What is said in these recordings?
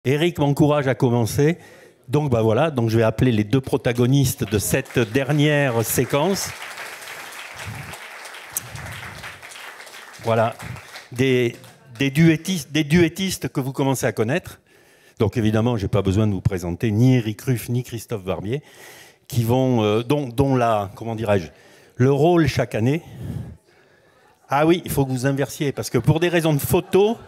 Eric m'encourage à commencer. Donc bah voilà, donc je vais appeler les deux protagonistes de cette dernière séquence. Voilà, des duettistes que vous commencez à connaître. Donc évidemment, je n'ai pas besoin de vous présenter ni Eric Ruff ni Christophe Barbier, qui vont, dont la, comment dirais-je, le rôle chaque année. Ah oui, il faut que vous inversiez, parce que pour des raisons de photo,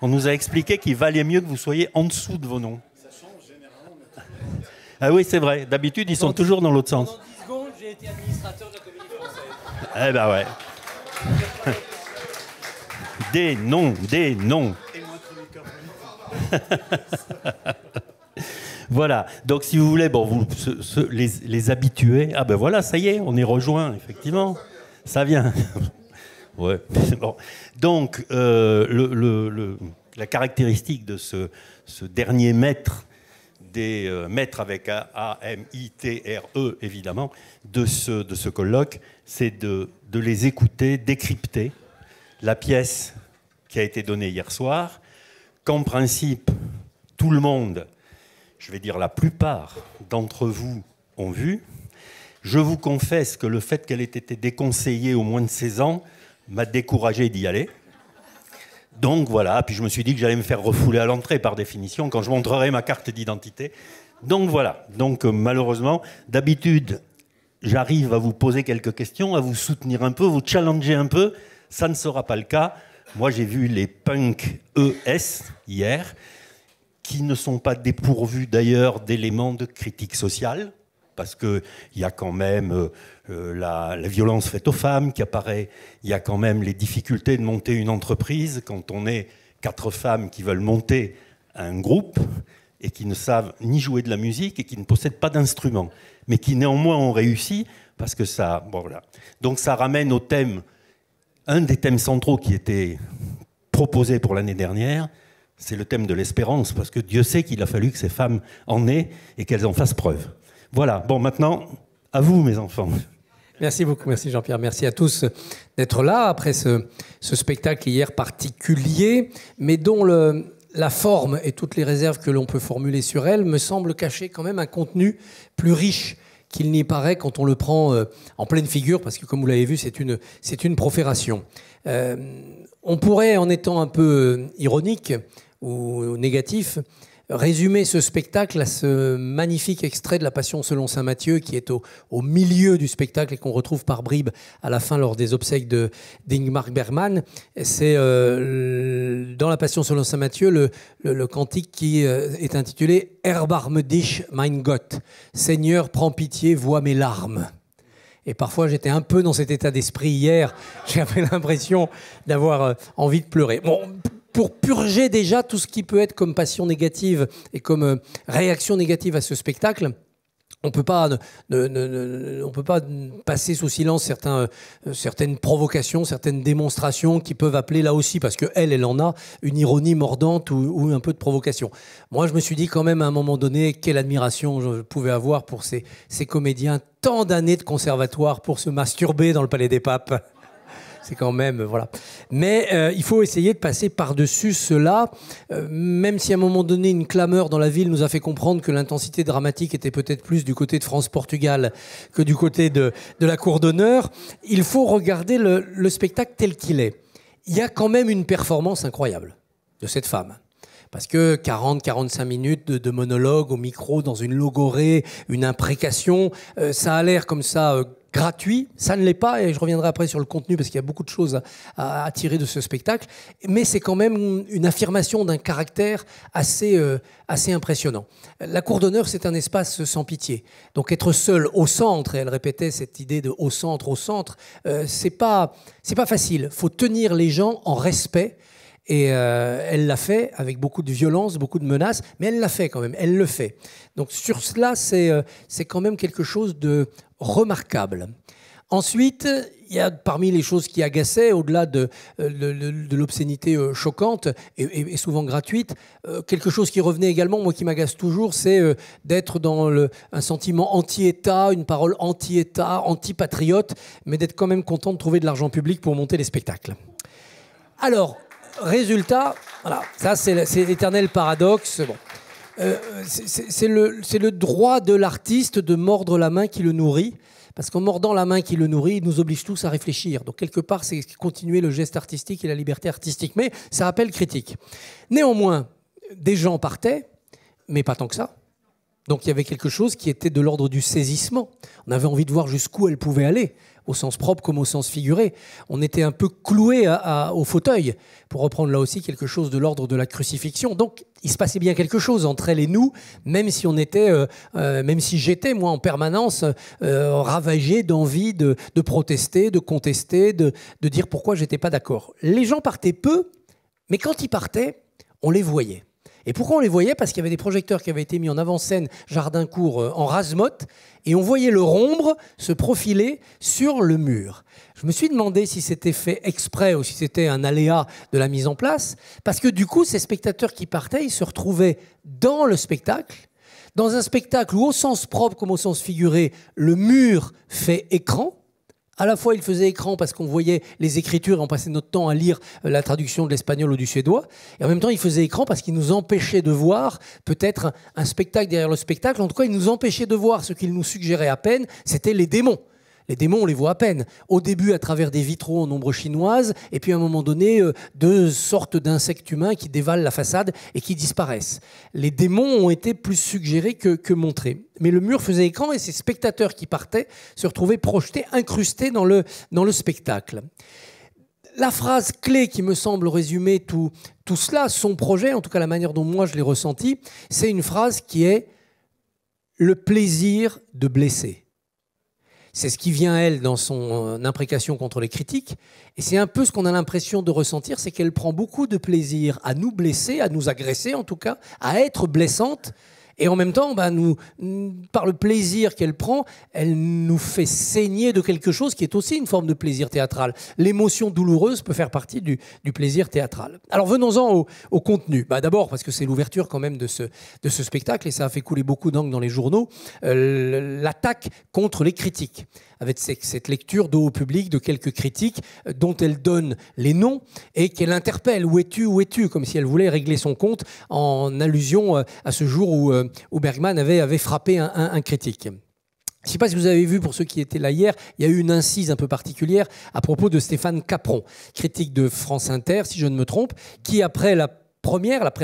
on nous a expliqué qu'il valait mieux que vous soyez en dessous de vos noms. Ça change généralement. Ah oui, c'est vrai. D'habitude, ils sont toujours dans l'autre sens. Pendant 10 secondes, j'ai été administrateur de la Comédie Française. Eh ben ouais. Des noms, des noms. Voilà, donc si vous voulez, bon, vous, les habitués, ah ben voilà, ça y est, on est rejoint, effectivement, ça vient. Ouais. Bon. Donc, la caractéristique de ce dernier maître, des maîtres avec A-M-I-T-R-E, évidemment, de ce colloque, c'est de les écouter, décrypter la pièce qui a été donnée hier soir, qu'en principe, tout le monde, je vais dire la plupart d'entre vous ont vu. Je vous confesse que le fait qu'elle ait été déconseillée au moins de 16 ans m'a découragé d'y aller. Donc voilà, puis je me suis dit que j'allais me faire refouler à l'entrée par définition quand je montrerai ma carte d'identité. Donc voilà, donc malheureusement, d'habitude, j'arrive à vous poser quelques questions, à vous soutenir un peu, vous challenger un peu. Ça ne sera pas le cas. Moi, j'ai vu les punks ES hier, qui ne sont pas dépourvus d'ailleurs d'éléments de critique sociale, parce qu'il y a quand même la violence faite aux femmes qui apparaît, il y a quand même les difficultés de monter une entreprise quand on est 4 femmes qui veulent monter un groupe et qui ne savent ni jouer de la musique et qui ne possèdent pas d'instruments, mais qui néanmoins ont réussi, parce que ça... Bon, voilà. Donc ça ramène au thème, un des thèmes centraux qui était proposé pour l'année dernière, c'est le thème de l'espérance, parce que Dieu sait qu'il a fallu que ces femmes en aient et qu'elles en fassent preuve. Voilà, bon maintenant, à vous mes enfants. Merci beaucoup, merci Jean-Pierre, merci à tous d'être là après ce spectacle hier particulier, mais dont la forme et toutes les réserves que l'on peut formuler sur elle me semblent cacher quand même un contenu plus riche qu'il n'y paraît quand on le prend en pleine figure, parce que comme vous l'avez vu, c'est une profération. On pourrait, en étant un peu ironique ou négatif, résumer ce spectacle à ce magnifique extrait de la Passion selon saint Matthieu qui est au milieu du spectacle et qu'on retrouve par bribes à la fin lors des obsèques d'Ingmar Bergman. C'est dans la Passion selon saint Matthieu le cantique qui est intitulé « Erbarme dich, mein Gott » « Seigneur, prends pitié, vois mes larmes ». Et parfois, j'étais un peu dans cet état d'esprit hier. J'avais l'impression d'avoir envie de pleurer. Bon, pour purger déjà tout ce qui peut être comme passion négative et comme réaction négative à ce spectacle, on peut pas passer sous silence certaines provocations, certaines démonstrations qui peuvent appeler là aussi, parce qu'elle en a, une ironie mordante ou un peu de provocation. Moi, je me suis dit quand même à un moment donné, quelle admiration je pouvais avoir pour ces comédiens, tant d'années de conservatoire pour se masturber dans le Palais des Papes. C'est quand même, voilà. Mais il faut essayer de passer par-dessus cela, même si à un moment donné, une clameur dans la ville nous a fait comprendre que l'intensité dramatique était peut-être plus du côté de France-Portugal que du côté de la Cour d'honneur. Il faut regarder le spectacle tel qu'il est. Il y a quand même une performance incroyable de cette femme. Parce que 40-45 minutes de monologue au micro, dans une logorée, une imprécation, ça a l'air comme ça gratuit. Ça ne l'est pas, et je reviendrai après sur le contenu, parce qu'il y a beaucoup de choses à tirer de ce spectacle. Mais c'est quand même une affirmation d'un caractère assez impressionnant. La Cour d'honneur, c'est un espace sans pitié. Donc être seul au centre, et elle répétait cette idée de au centre, c'est pas facile. Il faut tenir les gens en respect. Et elle l'a fait avec beaucoup de violence, beaucoup de menaces, mais elle l'a fait quand même, elle le fait. Donc sur cela, c'est quand même quelque chose de remarquable. Ensuite, il y a parmi les choses qui agaçaient, au-delà de l'obscénité choquante et souvent gratuite, quelque chose qui revenait également, moi qui m'agace toujours, c'est d'être dans un sentiment anti-État, une parole anti-État, anti-patriote, mais d'être quand même content de trouver de l'argent public pour monter les spectacles. Alors, résultat, voilà, ça c'est l'éternel paradoxe. Bon. C'est le droit de l'artiste de mordre la main qui le nourrit. Parce qu'en mordant la main qui le nourrit, il nous oblige tous à réfléchir. Donc quelque part, c'est continuer le geste artistique et la liberté artistique. Mais ça appelle critique. Néanmoins, des gens partaient, mais pas tant que ça. Donc il y avait quelque chose qui était de l'ordre du saisissement. On avait envie de voir jusqu'où elle pouvait aller, au sens propre comme au sens figuré. On était un peu cloué au fauteuil, pour reprendre là aussi quelque chose de l'ordre de la crucifixion. Donc il se passait bien quelque chose entre elle et nous, même si j'étais moi en permanence ravagé d'envie de protester, de contester, de dire pourquoi j'étais pas d'accord. Les gens partaient peu, mais quand ils partaient, on les voyait. Et pourquoi on les voyait? Parce qu'il y avait des projecteurs qui avaient été mis en avant-scène Jardin-Court en rase-motte, et on voyait leur ombre se profiler sur le mur. Je me suis demandé si c'était fait exprès ou si c'était un aléa de la mise en place, parce que du coup, ces spectateurs qui partaient, ils se retrouvaient dans le spectacle, dans un spectacle où, au sens propre comme au sens figuré, le mur fait écran. À la fois, il faisait écran parce qu'on voyait les écritures et on passait notre temps à lire la traduction de l'espagnol ou du suédois. Et en même temps, il faisait écran parce qu'il nous empêchait de voir peut-être un spectacle derrière le spectacle. En tout cas, il nous empêchait de voir ce qu'il nous suggérait à peine, c'était les démons. Les démons, on les voit à peine. Au début, à travers des vitraux en ombre chinoise, et puis à un moment donné, deux sortes d'insectes humains qui dévalent la façade et qui disparaissent. Les démons ont été plus suggérés que montrés. Mais le mur faisait écran et ces spectateurs qui partaient se retrouvaient projetés, incrustés dans le spectacle. La phrase clé qui me semble résumer tout cela, son projet, en tout cas la manière dont moi je l'ai ressenti, c'est une phrase qui est « le plaisir de blesser ». C'est ce qui vient, elle, dans son imprécation contre les critiques. Et c'est un peu ce qu'on a l'impression de ressentir, c'est qu'elle prend beaucoup de plaisir à nous blesser, à nous agresser en tout cas, à être blessante. Et en même temps, par le plaisir qu'elle prend, elle nous fait saigner de quelque chose qui est aussi une forme de plaisir théâtral. L'émotion douloureuse peut faire partie du plaisir théâtral. Alors venons-en au contenu. D'abord, parce que c'est l'ouverture quand même de ce spectacle, et ça a fait couler beaucoup d'encre dans les journaux, l'attaque contre les critiques, avec cette lecture de haut public de quelques critiques dont elle donne les noms et qu'elle interpelle. Où es-tu? Comme si elle voulait régler son compte en allusion à ce jour où Bergman avait frappé un critique. Je ne sais pas si vous avez vu, pour ceux qui étaient là hier, il y a eu une incise un peu particulière à propos de Stéphane Capron, critique de France Inter, si je ne me trompe, qui après la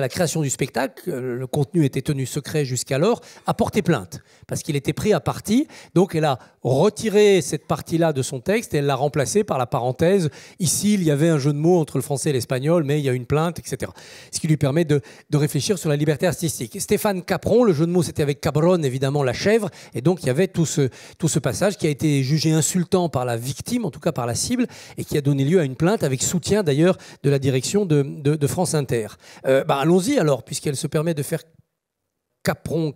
création du spectacle, le contenu était tenu secret jusqu'alors, a porté plainte parce qu'il était pris à partie. Donc elle a retiré cette partie-là de son texte et elle l'a remplacée par la parenthèse. Ici, il y avait un jeu de mots entre le français et l'espagnol, mais il y a une plainte, etc. Ce qui lui permet de réfléchir sur la liberté artistique. Stéphane Capron, le jeu de mots, c'était avec Cabron, évidemment, la chèvre. Et donc, il y avait tout ce passage qui a été jugé insultant par la victime, en tout cas par la cible, et qui a donné lieu à une plainte avec soutien, d'ailleurs, de la direction de France Inter. Allons-y alors, puisqu'elle se permet de faire Cabron.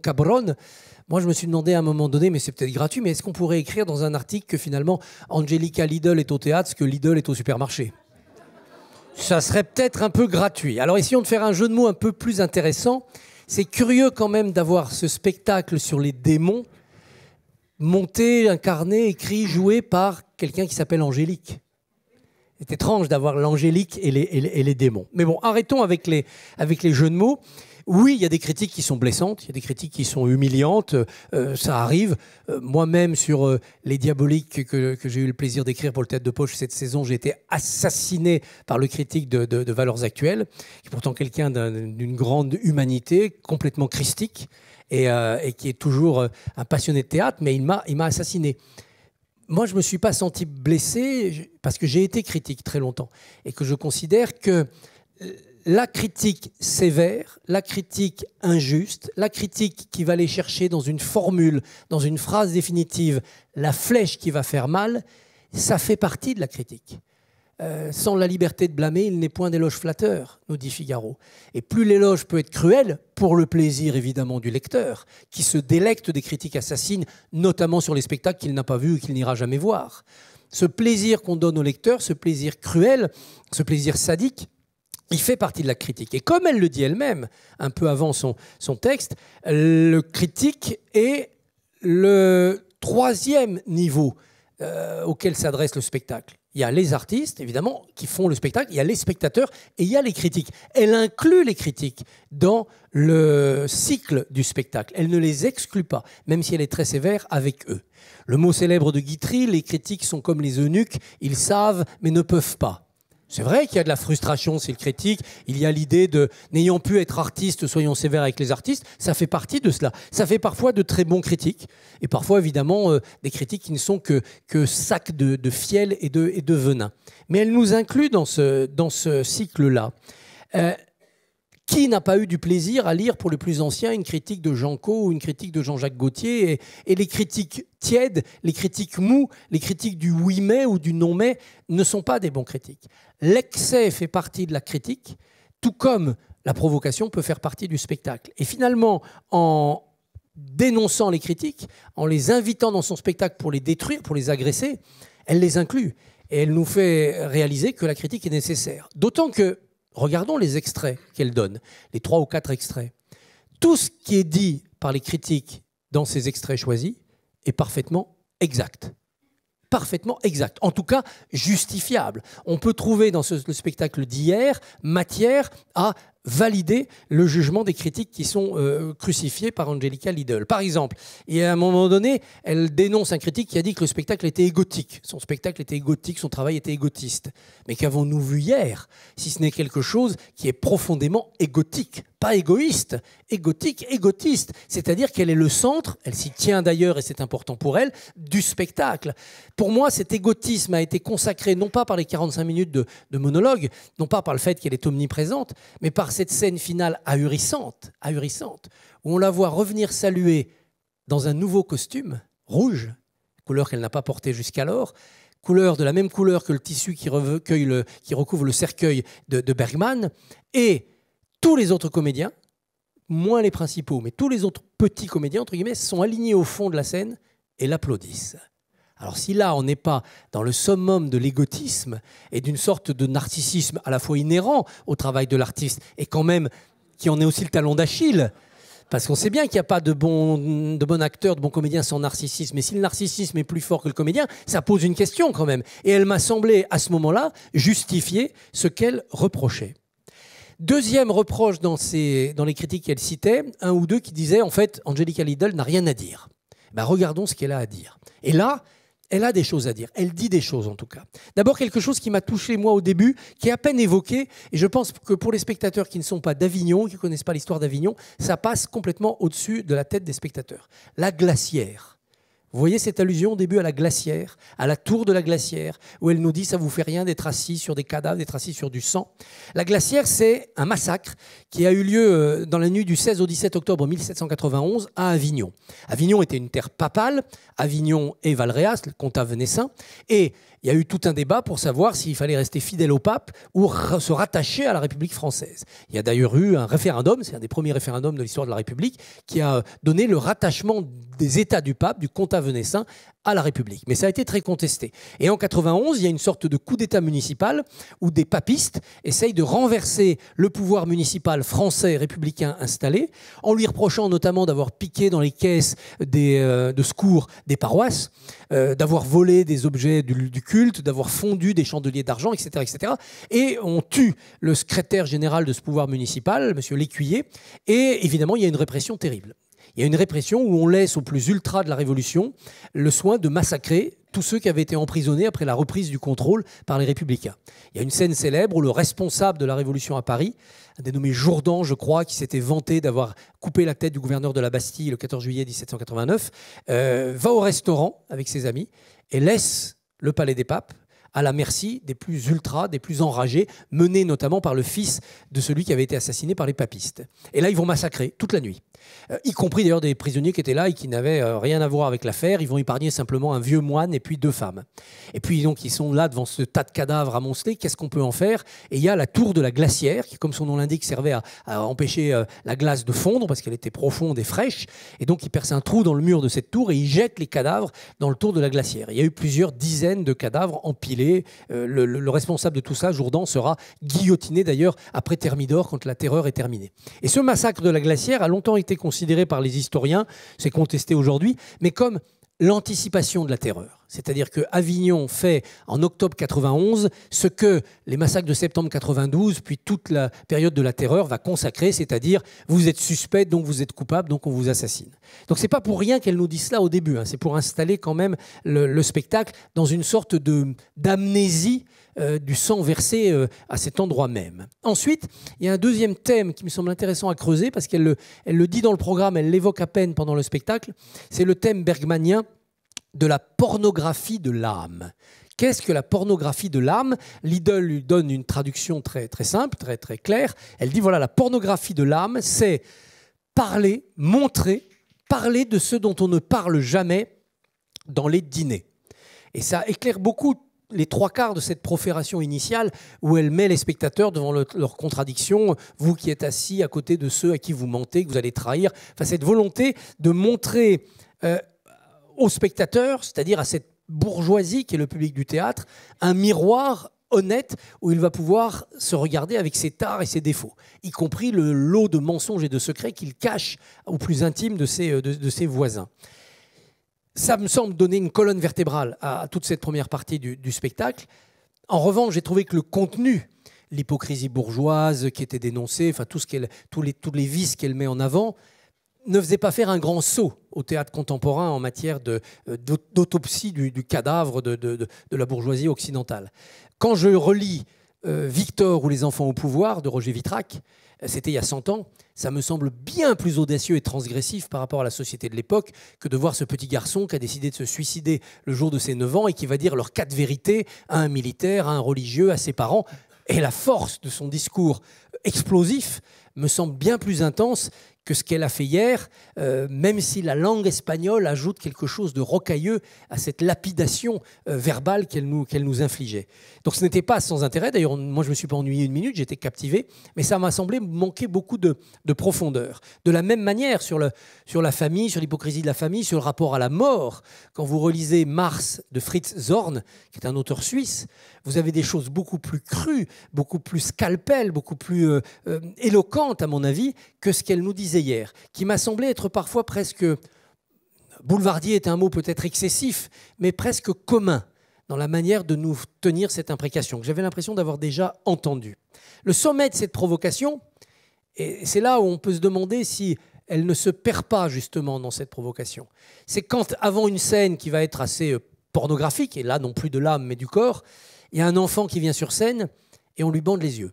Moi, je me suis demandé à un moment donné, mais c'est peut-être gratuit, mais est-ce qu'on pourrait écrire dans un article que finalement, Angelica Lidl est au théâtre, ce que Lidl est au supermarché? Ça serait peut-être un peu gratuit. Alors, essayons de faire un jeu de mots un peu plus intéressant. C'est curieux quand même d'avoir ce spectacle sur les démons, monté, incarné, écrit, joué par quelqu'un qui s'appelle Angélique. C'est étrange d'avoir l'angélique et les démons. Mais bon, arrêtons avec les jeux de mots. Oui, il y a des critiques qui sont blessantes, il y a des critiques qui sont humiliantes, ça arrive. Moi-même, sur Les Diaboliques, que j'ai eu le plaisir d'écrire pour le Théâtre de Poche cette saison, j'ai été assassiné par le critique de Valeurs Actuelles, qui est pourtant quelqu'un d'une grande humanité, complètement christique, et qui est toujours un passionné de théâtre, mais il m'a assassiné. Moi, je ne me suis pas senti blessé parce que j'ai été critique très longtemps et que je considère que la critique sévère, la critique injuste, la critique qui va aller chercher dans une formule, dans une phrase définitive, la flèche qui va faire mal, ça fait partie de la critique. Sans la liberté de blâmer, il n'est point d'éloge flatteur, nous dit Figaro. Et plus l'éloge peut être cruel, pour le plaisir évidemment du lecteur, qui se délecte des critiques assassines, notamment sur les spectacles qu'il n'a pas vus ou qu'il n'ira jamais voir. Ce plaisir qu'on donne au lecteur, ce plaisir cruel, ce plaisir sadique, il fait partie de la critique. Et comme elle le dit elle-même, un peu avant son texte, le critique est le troisième niveau auquel s'adresse le spectacle. Il y a les artistes, évidemment, qui font le spectacle, il y a les spectateurs et il y a les critiques. Elle inclut les critiques dans le cycle du spectacle. Elle ne les exclut pas, même si elle est très sévère avec eux. Le mot célèbre de Guitry, les critiques sont comme les eunuques, ils savent mais ne peuvent pas. C'est vrai qu'il y a de la frustration, c'est le critique. Il y a l'idée de, n'ayant pu être artiste, soyons sévères avec les artistes. Ça fait partie de cela. Ça fait parfois de très bons critiques. Et parfois, évidemment, des critiques qui ne sont que sacs de fiel et de venin. Mais elle nous inclut dans ce cycle-là. Qui n'a pas eu du plaisir à lire, pour les plus anciens, une critique de Jean Cau ou une critique de Jean-Jacques Gaultier et les critiques tièdes, les critiques mous, les critiques du oui mais ou du non mais ne sont pas des bons critiques. L'excès fait partie de la critique, tout comme la provocation peut faire partie du spectacle. Et finalement, en dénonçant les critiques, en les invitant dans son spectacle pour les détruire, pour les agresser, elle les inclut. Et elle nous fait réaliser que la critique est nécessaire. D'autant que, regardons les extraits qu'elle donne, les 3 ou 4 extraits. Tout ce qui est dit par les critiques dans ces extraits choisis est parfaitement exact. Parfaitement exact. En tout cas, justifiable. On peut trouver dans le spectacle d'hier matière à valider le jugement des critiques qui sont crucifiés par Angelica Lidl. Par exemple, et à un moment donné, elle dénonce un critique qui a dit que le spectacle était égotique. Son spectacle était égotique, son travail était égotiste. Mais qu'avons-nous vu hier, si ce n'est quelque chose qui est profondément égotique, pas égoïste, égotique, égotiste. C'est-à-dire qu'elle est le centre, elle s'y tient d'ailleurs et c'est important pour elle, du spectacle. Pour moi, cet égotisme a été consacré non pas par les 45 minutes de monologue, non pas par le fait qu'elle est omniprésente, mais par cette scène finale ahurissante, où on la voit revenir saluer dans un nouveau costume, rouge, couleur qu'elle n'a pas portée jusqu'alors, couleur de la même couleur que le tissu qui recouvre le cercueil de Bergman, et tous les autres comédiens, moins les principaux, mais tous les autres petits comédiens, entre guillemets, sont alignés au fond de la scène et l'applaudissent. Alors si là, on n'est pas dans le summum de l'égotisme et d'une sorte de narcissisme à la fois inhérent au travail de l'artiste et quand même qui en est aussi le talon d'Achille, parce qu'on sait bien qu'il n'y a pas de bon acteur, de bon comédien sans narcissisme. Mais si le narcissisme est plus fort que le comédien, ça pose une question quand même. Et elle m'a semblé, à ce moment-là, justifier ce qu'elle reprochait. Deuxième reproche dans les critiques qu'elle citait, un ou deux qui disaient, en fait, Angelica Lidl n'a rien à dire. Ben, regardons ce qu'elle a à dire. Et là, elle a des choses à dire. Elle dit des choses, en tout cas. D'abord, quelque chose qui m'a touché, moi, au début, qui est à peine évoqué. Et je pense que pour les spectateurs qui ne sont pas d'Avignon, qui ne connaissent pas l'histoire d'Avignon, ça passe complètement au-dessus de la tête des spectateurs. La glacière. Vous voyez cette allusion au début à la glacière, à la tour de la glacière, où elle nous dit « ça vous fait rien d'être assis sur des cadavres, d'être assis sur du sang ». La glacière, c'est un massacre qui a eu lieu dans la nuit du 16 au 17 octobre 1791 à Avignon. Avignon était une terre papale, Avignon et Valréas, le comtat venessin, et il y a eu tout un débat pour savoir s'il fallait rester fidèle au pape ou se rattacher à la République française. Il y a d'ailleurs eu un référendum, c'est un des premiers référendums de l'histoire de la République, qui a donné le rattachement des États du pape, du comtat venessin, à la République. Mais ça a été très contesté. Et en 91, il y a une sorte de coup d'État municipal où des papistes essayent de renverser le pouvoir municipal français républicain installé, en lui reprochant notamment d'avoir piqué dans les caisses de secours des paroisses, d'avoir volé des objets du culte, d'avoir fondu des chandeliers d'argent, etc., etc. Et on tue le secrétaire général de ce pouvoir municipal, M. Lécuyer, et évidemment, il y a une répression terrible. Il y a une répression où on laisse aux plus ultras de la Révolution le soin de massacrer tous ceux qui avaient été emprisonnés après la reprise du contrôle par les Républicains. Il y a une scène célèbre où le responsable de la Révolution à Paris, un dénommé Jourdan, je crois, qui s'était vanté d'avoir coupé la tête du gouverneur de la Bastille le 14 juillet 1789, va au restaurant avec ses amis et laisse le palais des papes à la merci des plus ultras, des plus enragés, menés notamment par le fils de celui qui avait été assassiné par les papistes. Et là, ils vont massacrer toute la nuit, y compris d'ailleurs des prisonniers qui étaient là et qui n'avaient rien à voir avec l'affaire. Ils vont épargner simplement un vieux moine et puis 2 femmes. Et puis donc, ils sont là devant ce tas de cadavres amoncelés. Qu'est-ce qu'on peut en faire? Et il y a la tour de la glacière qui, comme son nom l'indique, servait à empêcher la glace de fondre parce qu'elle était profonde et fraîche. Et donc, ils percent un trou dans le mur de cette tour et ils jettent les cadavres dans le tour de la glacière. Il y a eu plusieurs dizaines de cadavres empilés. Le responsable de tout ça, Jourdan, sera guillotiné d'ailleurs après Thermidor quand la terreur est terminée. Et ce massacre de la glacière a longtemps été considéré par les historiens, c'est contesté aujourd'hui, mais comme l'anticipation de la terreur. C'est-à-dire que Avignon fait en octobre 91 ce que les massacres de septembre 92, puis toute la période de la terreur va consacrer, c'est-à-dire vous êtes suspect, donc vous êtes coupable, donc on vous assassine. Donc c'est pas pour rien qu'elle nous dit cela au début, hein. C'est pour installer quand même le spectacle dans une sorte d'amnésie du sang versé à cet endroit même. Ensuite, il y a un deuxième thème qui me semble intéressant à creuser, parce qu'elle le dit dans le programme, elle l'évoque à peine pendant le spectacle, c'est le thème bergmanien de la pornographie de l'âme. Qu'est-ce que la pornographie de l'âme? Liddell lui donne une traduction très, très simple, très, très claire. Elle dit, voilà, la pornographie de l'âme, c'est parler, montrer, parler de ce dont on ne parle jamais dans les dîners. Et ça éclaire beaucoup les trois quarts de cette profération initiale où elle met les spectateurs devant leurs contradictions, vous qui êtes assis à côté de ceux à qui vous mentez, que vous allez trahir. Enfin, cette volonté de montrer aux spectateurs, c'est-à-dire à cette bourgeoisie qui est le public du théâtre, un miroir honnête où il va pouvoir se regarder avec ses tares et ses défauts, y compris le lot de mensonges et de secrets qu'il cache au plus intime de ses voisins. Ça me semble donner une colonne vertébrale à toute cette première partie du spectacle. En revanche, j'ai trouvé que le contenu, l'hypocrisie bourgeoise qui était dénoncée, enfin tous les vices qu'elle met en avant, ne faisait pas faire un grand saut au théâtre contemporain en matière d'autopsie du cadavre de la bourgeoisie occidentale. Quand je relis Victor ou Les enfants au pouvoir de Roger Vitrac, c'était il y a 100 ans, ça me semble bien plus audacieux et transgressif par rapport à la société de l'époque que de voir ce petit garçon qui a décidé de se suicider le jour de ses 9 ans et qui va dire leurs 4 vérités à un militaire, à un religieux, à ses parents. Et la force de son discours explosif me semble bien plus intense que ce qu'elle a fait hier, même si la langue espagnole ajoute quelque chose de rocailleux à cette lapidation verbale qu'elle nous infligeait. Donc ce n'était pas sans intérêt, d'ailleurs moi je ne me suis pas ennuyé une minute, j'étais captivé, mais ça m'a semblé manquer beaucoup de profondeur. De la même manière, sur la famille, sur l'hypocrisie de la famille, sur le rapport à la mort, quand vous relisez Mars de Fritz Zorn, qui est un auteur suisse, vous avez des choses beaucoup plus crues, beaucoup plus scalpelles, beaucoup plus éloquentes à mon avis, que ce qu'elle nous disait hier, qui m'a semblé être parfois presque, boulevardier est un mot peut-être excessif, mais presque commun dans la manière de nous tenir cette imprécation, que j'avais l'impression d'avoir déjà entendue. Le sommet de cette provocation, et c'est là où on peut se demander si elle ne se perd pas justement dans cette provocation, c'est quand, avant une scène qui va être assez pornographique, et là non plus de l'âme mais du corps, il y a un enfant qui vient sur scène et on lui bande les yeux.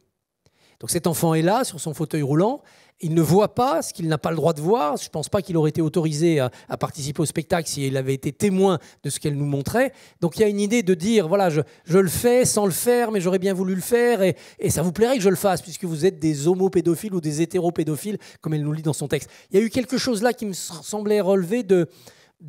Donc cet enfant est là, sur son fauteuil roulant, il ne voit pas ce qu'il n'a pas le droit de voir. Je ne pense pas qu'il aurait été autorisé à participer au spectacle s'il avait été témoin de ce qu'elle nous montrait. Donc il y a une idée de dire, voilà, je le fais sans le faire, mais j'aurais bien voulu le faire, et ça vous plairait que je le fasse, puisque vous êtes des homopédophiles ou des hétéropédophiles, comme elle nous lit dans son texte. Il y a eu quelque chose là qui me semblait relever de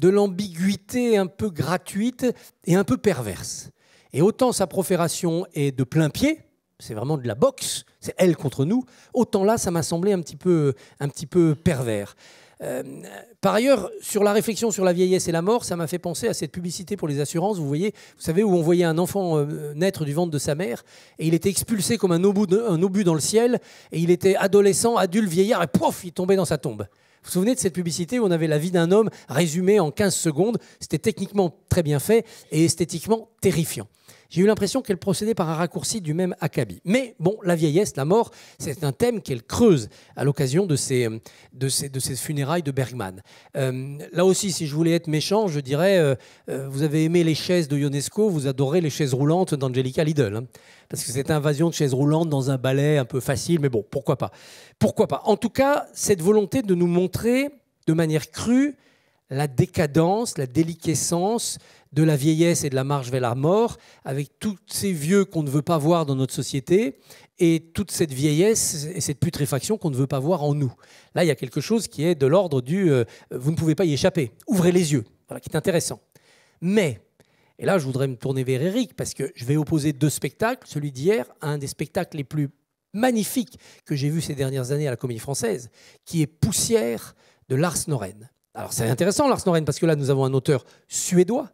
l'ambiguïté un peu gratuite et un peu perverse. Et autant sa profération est de plein pied, c'est vraiment de la boxe, c'est elle contre nous, autant là, ça m'a semblé un petit peu pervers. Par ailleurs, sur la réflexion sur la vieillesse et la mort, ça m'a fait penser à cette publicité pour les assurances, vous savez, où on voyait un enfant naître du ventre de sa mère, et il était expulsé comme un obus dans le ciel, et il était adolescent, adulte, vieillard, et pouf, il tombait dans sa tombe. Vous vous souvenez de cette publicité où on avait la vie d'un homme résumée en 15 secondes? C'était techniquement très bien fait et esthétiquement terrifiant. J'ai eu l'impression qu'elle procédait par un raccourci du même acabit. Mais bon, la vieillesse, la mort, c'est un thème qu'elle creuse à l'occasion de ces funérailles de Bergman. Là aussi, si je voulais être méchant, je dirais, vous avez aimé les chaises de Ionesco, vous adorez les chaises roulantes d'Angelica Liddell. Hein, parce que cette invasion de chaises roulantes dans un ballet un peu facile, mais bon, pourquoi pas. Pourquoi pas. En tout cas, cette volonté de nous montrer de manière crue la décadence, la déliquescence de la vieillesse et de la marche vers la mort, avec tous ces vieux qu'on ne veut pas voir dans notre société et toute cette vieillesse et cette putréfaction qu'on ne veut pas voir en nous. Là, il y a quelque chose qui est de l'ordre du « vous ne pouvez pas y échapper, ouvrez les yeux », voilà, qui est intéressant. Mais, et là je voudrais me tourner vers Éric, parce que je vais opposer deux spectacles, celui d'hier à un des spectacles les plus magnifiques que j'ai vus ces dernières années à la Comédie Française, qui est Poussière de Lars Norén. Alors c'est intéressant Lars Norén, parce que là nous avons un auteur suédois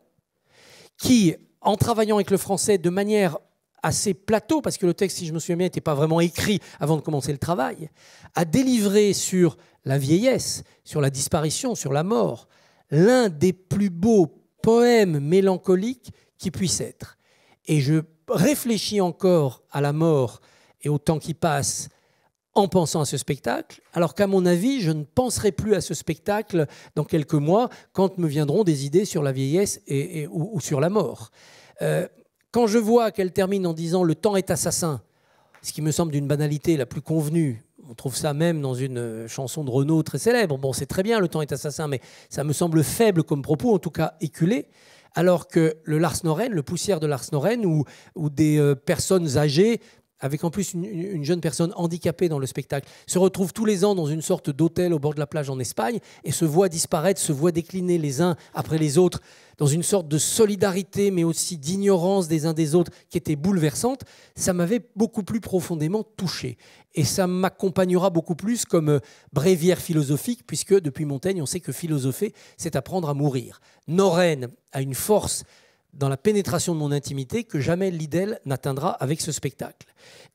qui, en travaillant avec le français de manière assez plateau, parce que le texte, si je me souviens bien, n'était pas vraiment écrit avant de commencer le travail, a délivré sur la vieillesse, sur la disparition, sur la mort, l'un des plus beaux poème mélancolique qui puisse être. Et je réfléchis encore à la mort et au temps qui passe en pensant à ce spectacle, alors qu'à mon avis, je ne penserai plus à ce spectacle dans quelques mois, quand me viendront des idées sur la vieillesse ou sur la mort. Quand je vois qu'elle termine en disant « le temps est assassin », ce qui me semble d'une banalité la plus convenue, on trouve ça même dans une chanson de Renaud très célèbre. Bon, c'est très bien, le temps est assassin, mais ça me semble faible comme propos, en tout cas éculé, alors que le Lars Norén, le poussière de Lars Norén, ou des personnes âgées, avec en plus une jeune personne handicapée dans le spectacle, se retrouvent tous les ans dans une sorte d'hôtel au bord de la plage en Espagne et se voient disparaître, se voient décliner les uns après les autres dans une sorte de solidarité, mais aussi d'ignorance des uns des autres qui était bouleversante. Ça m'avait beaucoup plus profondément touché. Et ça m'accompagnera beaucoup plus comme bréviaire philosophique, puisque depuis Montaigne, on sait que philosopher, c'est apprendre à mourir. Norén a une force dans la pénétration de mon intimité que jamais Liddell n'atteindra avec ce spectacle.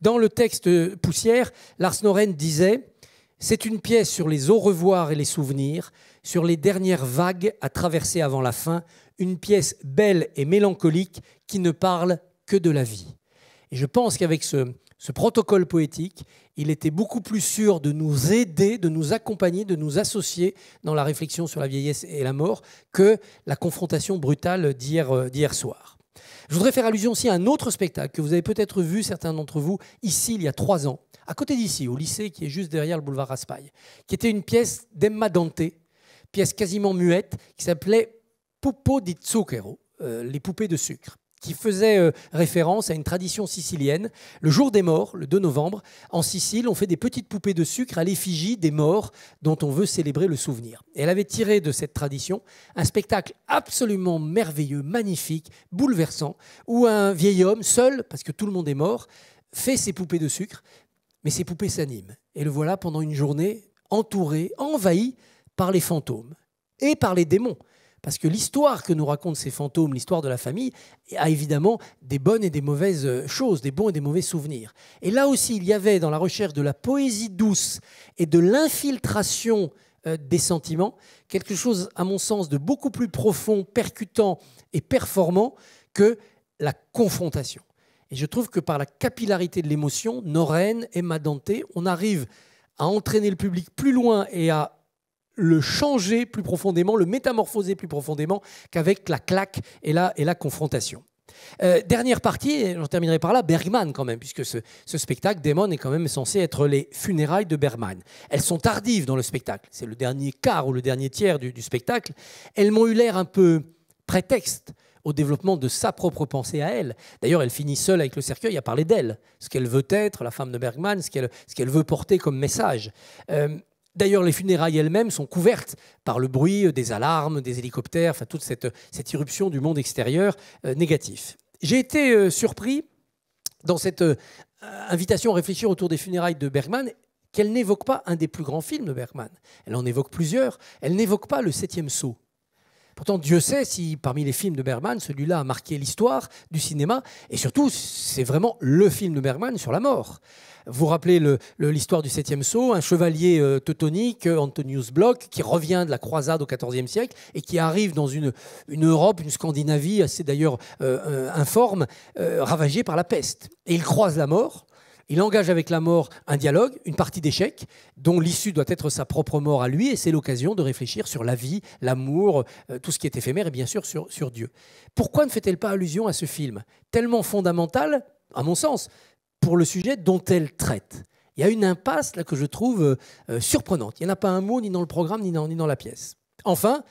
Dans le texte Poussière, Lars Norén disait « C'est une pièce sur les au revoir et les souvenirs, sur les dernières vagues à traverser avant la fin, une pièce belle et mélancolique qui ne parle que de la vie. » Et je pense qu'avec ce protocole poétique, il était beaucoup plus sûr de nous aider, de nous accompagner, de nous associer dans la réflexion sur la vieillesse et la mort que la confrontation brutale d'hier soir. Je voudrais faire allusion aussi à un autre spectacle que vous avez peut-être vu, certains d'entre vous, ici, il y a 3 ans, à côté d'ici, au lycée qui est juste derrière le boulevard Raspail, qui était une pièce d'Emma Dante, pièce quasiment muette, qui s'appelait Pupo di Zucchero, les poupées de sucre, qui faisait référence à une tradition sicilienne. Le jour des morts, le 2 novembre, en Sicile, on fait des petites poupées de sucre à l'effigie des morts dont on veut célébrer le souvenir. Et elle avait tiré de cette tradition un spectacle absolument merveilleux, magnifique, bouleversant, où un vieil homme, seul, parce que tout le monde est mort, fait ses poupées de sucre, mais ces poupées s'animent. Et le voilà pendant une journée entouré, envahi par les fantômes et par les démons. Parce que l'histoire que nous racontent ces fantômes, l'histoire de la famille, a évidemment des bonnes et des mauvaises choses, des bons et des mauvais souvenirs. Et là aussi, il y avait dans la recherche de la poésie douce et de l'infiltration des sentiments, quelque chose, à mon sens, de beaucoup plus profond, percutant et performant que la confrontation. Et je trouve que par la capillarité de l'émotion, Norén, Emma Dante, on arrive à entraîner le public plus loin et à le changer plus profondément, le métamorphoser plus profondément qu'avec la claque et la confrontation. Dernière partie, et j'en terminerai par là, Bergman quand même, puisque ce spectacle, Démon, est quand même censé être les funérailles de Bergman. Elles sont tardives dans le spectacle, c'est le dernier quart ou le dernier tiers du spectacle. Elles m'ont eu l'air un peu prétexte au développement de sa propre pensée à elle. D'ailleurs, elle finit seule avec le cercueil à parler d'elle, ce qu'elle veut être, la femme de Bergman, ce qu'elle veut porter comme message. D'ailleurs, les funérailles elles-mêmes sont couvertes par le bruit des alarmes, des hélicoptères, enfin toute cette irruption du monde extérieur négatif. J'ai été surpris dans cette invitation à réfléchir autour des funérailles de Bergman qu'elle n'évoque pas un des plus grands films de Bergman. Elle en évoque plusieurs. Elle n'évoque pas Le Septième Sceau. Pourtant, Dieu sait si parmi les films de Bergman, celui-là a marqué l'histoire du cinéma. Et surtout, c'est vraiment le film de Bergman sur la mort. Vous vous rappelez l'histoire du Septième Sceau, un chevalier teutonique, Antonius Bloch, qui revient de la croisade au XIVe siècle et qui arrive dans une Europe, une Scandinavie assez d'ailleurs informe, ravagée par la peste. Et il croise la mort. Il engage avec la mort un dialogue, une partie d'échecs, dont l'issue doit être sa propre mort à lui, et c'est l'occasion de réfléchir sur la vie, l'amour, tout ce qui est éphémère, et bien sûr sur Dieu. Pourquoi ne fait-elle pas allusion à ce film, tellement fondamental, à mon sens, pour le sujet dont elle traite? Il y a une impasse là que je trouve surprenante. Il n'y en a pas un mot, ni dans le programme, ni dans la pièce. Enfin,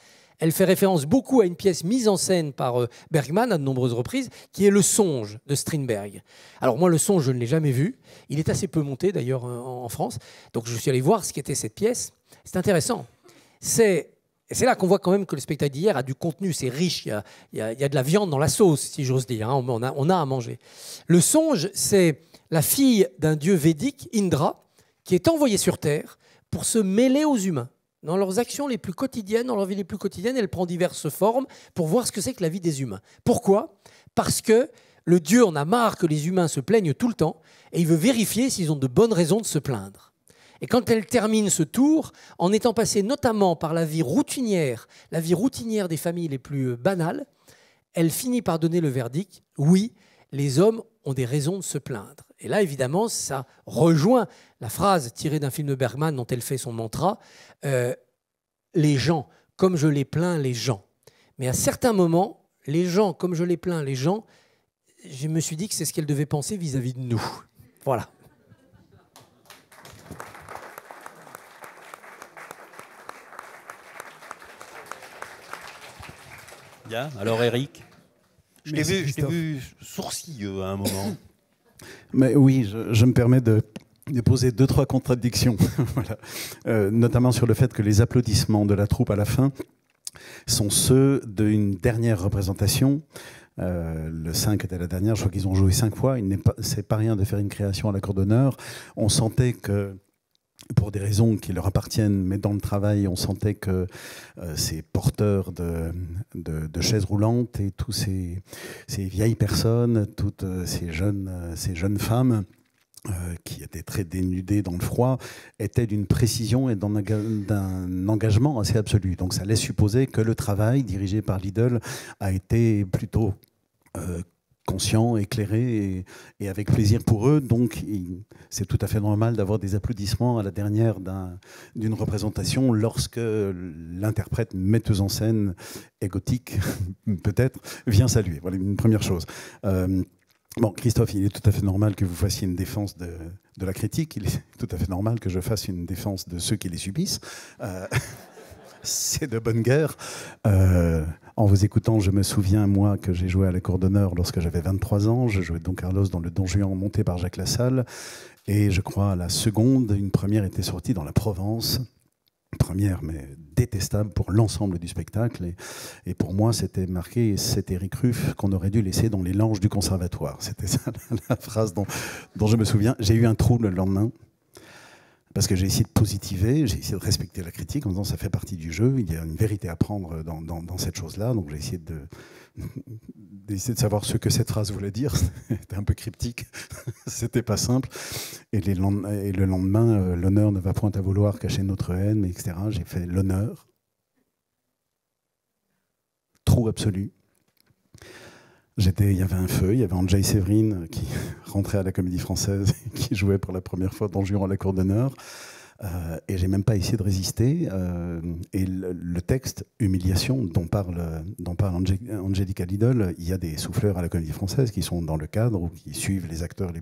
elle fait référence beaucoup à une pièce mise en scène par Bergman à de nombreuses reprises, qui est Le Songe de Strindberg. Alors moi, Le Songe, je ne l'ai jamais vu. Il est assez peu monté d'ailleurs en France. Donc je suis allé voir ce qu'était cette pièce. C'est intéressant. C'est là qu'on voit quand même que le spectacle d'hier a du contenu, c'est riche, il y a de la viande dans la sauce, si j'ose dire. Hein. On a à manger. Le Songe, c'est la fille d'un dieu védique, Indra, qui est envoyée sur Terre pour se mêler aux humains. Dans leurs actions les plus quotidiennes, dans leur vie les plus quotidiennes, elle prend diverses formes pour voir ce que c'est que la vie des humains. Pourquoi ? Parce que le Dieu en a marre que les humains se plaignent tout le temps et il veut vérifier s'ils ont de bonnes raisons de se plaindre. Et quand elle termine ce tour, en étant passée notamment par la vie routinière des familles les plus banales, elle finit par donner le verdict, oui, les hommes ont des raisons de se plaindre. Et là, évidemment, ça rejoint la phrase tirée d'un film de Bergman dont elle fait son mantra, les gens, comme je les plains, les gens. Mais à certains moments, les gens, comme je les plains, les gens, je me suis dit que c'est ce qu'elle devait penser vis-à-vis de nous. Voilà. Bien. Alors, Eric, je t'ai vu sourcilleux à un moment. Mais oui, je me permets de poser 2-3 contradictions, voilà. Notamment sur le fait que les applaudissements de la troupe à la fin sont ceux d'une dernière représentation. Le 5 était la dernière, je crois qu'ils ont joué 5 fois. C'est pas rien de faire une création à la cour d'honneur. On sentait que, pour des raisons qui leur appartiennent, mais dans le travail, on sentait que ces porteurs de chaises roulantes et tous ces vieilles personnes, toutes ces jeunes femmes qui étaient très dénudées dans le froid, étaient d'une précision et d'un engagement assez absolu. Donc ça laisse supposer que le travail dirigé par Lidl a été plutôt conscient, éclairé et avec plaisir pour eux. Donc c'est tout à fait normal d'avoir des applaudissements à la dernière d'une représentation lorsque l'interprète, metteuse en scène égotique peut-être, vient saluer. Voilà une première chose. Bon, Christophe, il est tout à fait normal que vous fassiez une défense de la critique. Il est tout à fait normal que je fasse une défense de ceux qui les subissent. C'est de bonne guerre. En vous écoutant, je me souviens, moi, que j'ai joué à la cour d'honneur lorsque j'avais 23 ans. Je jouais Don Carlos dans le Don Juan monté par Jacques Lassalle. Et je crois à la seconde, une première était sortie dans la Provence. Première, mais détestable pour l'ensemble du spectacle. Et pour moi, c'était marqué, c'était Éric Ruff qu'on aurait dû laisser dans les langes du conservatoire. C'était ça la phrase dont je me souviens. J'ai eu un trou le lendemain. Parce que j'ai essayé de positiver, j'ai essayé de respecter la critique en disant ça fait partie du jeu, il y a une vérité à prendre dans cette chose-là. Donc j'ai essayé d'essayer de savoir ce que cette phrase voulait dire. C'était un peu cryptique, c'était pas simple. Et le lendemain, l'honneur ne va point à vouloir cacher notre haine, etc. J'ai fait l'honneur. Trou absolu. Il y avait un feu, il y avait Andrzej Séverine qui rentrait à la Comédie Française et qui jouait pour la première fois Don Juan à la cour d'honneur. Et j'ai même pas essayé de résister. Et le texte Humiliation dont parle Angelica Lidl, il y a des souffleurs à la Comédie Française qui sont dans le cadre ou qui suivent les acteurs les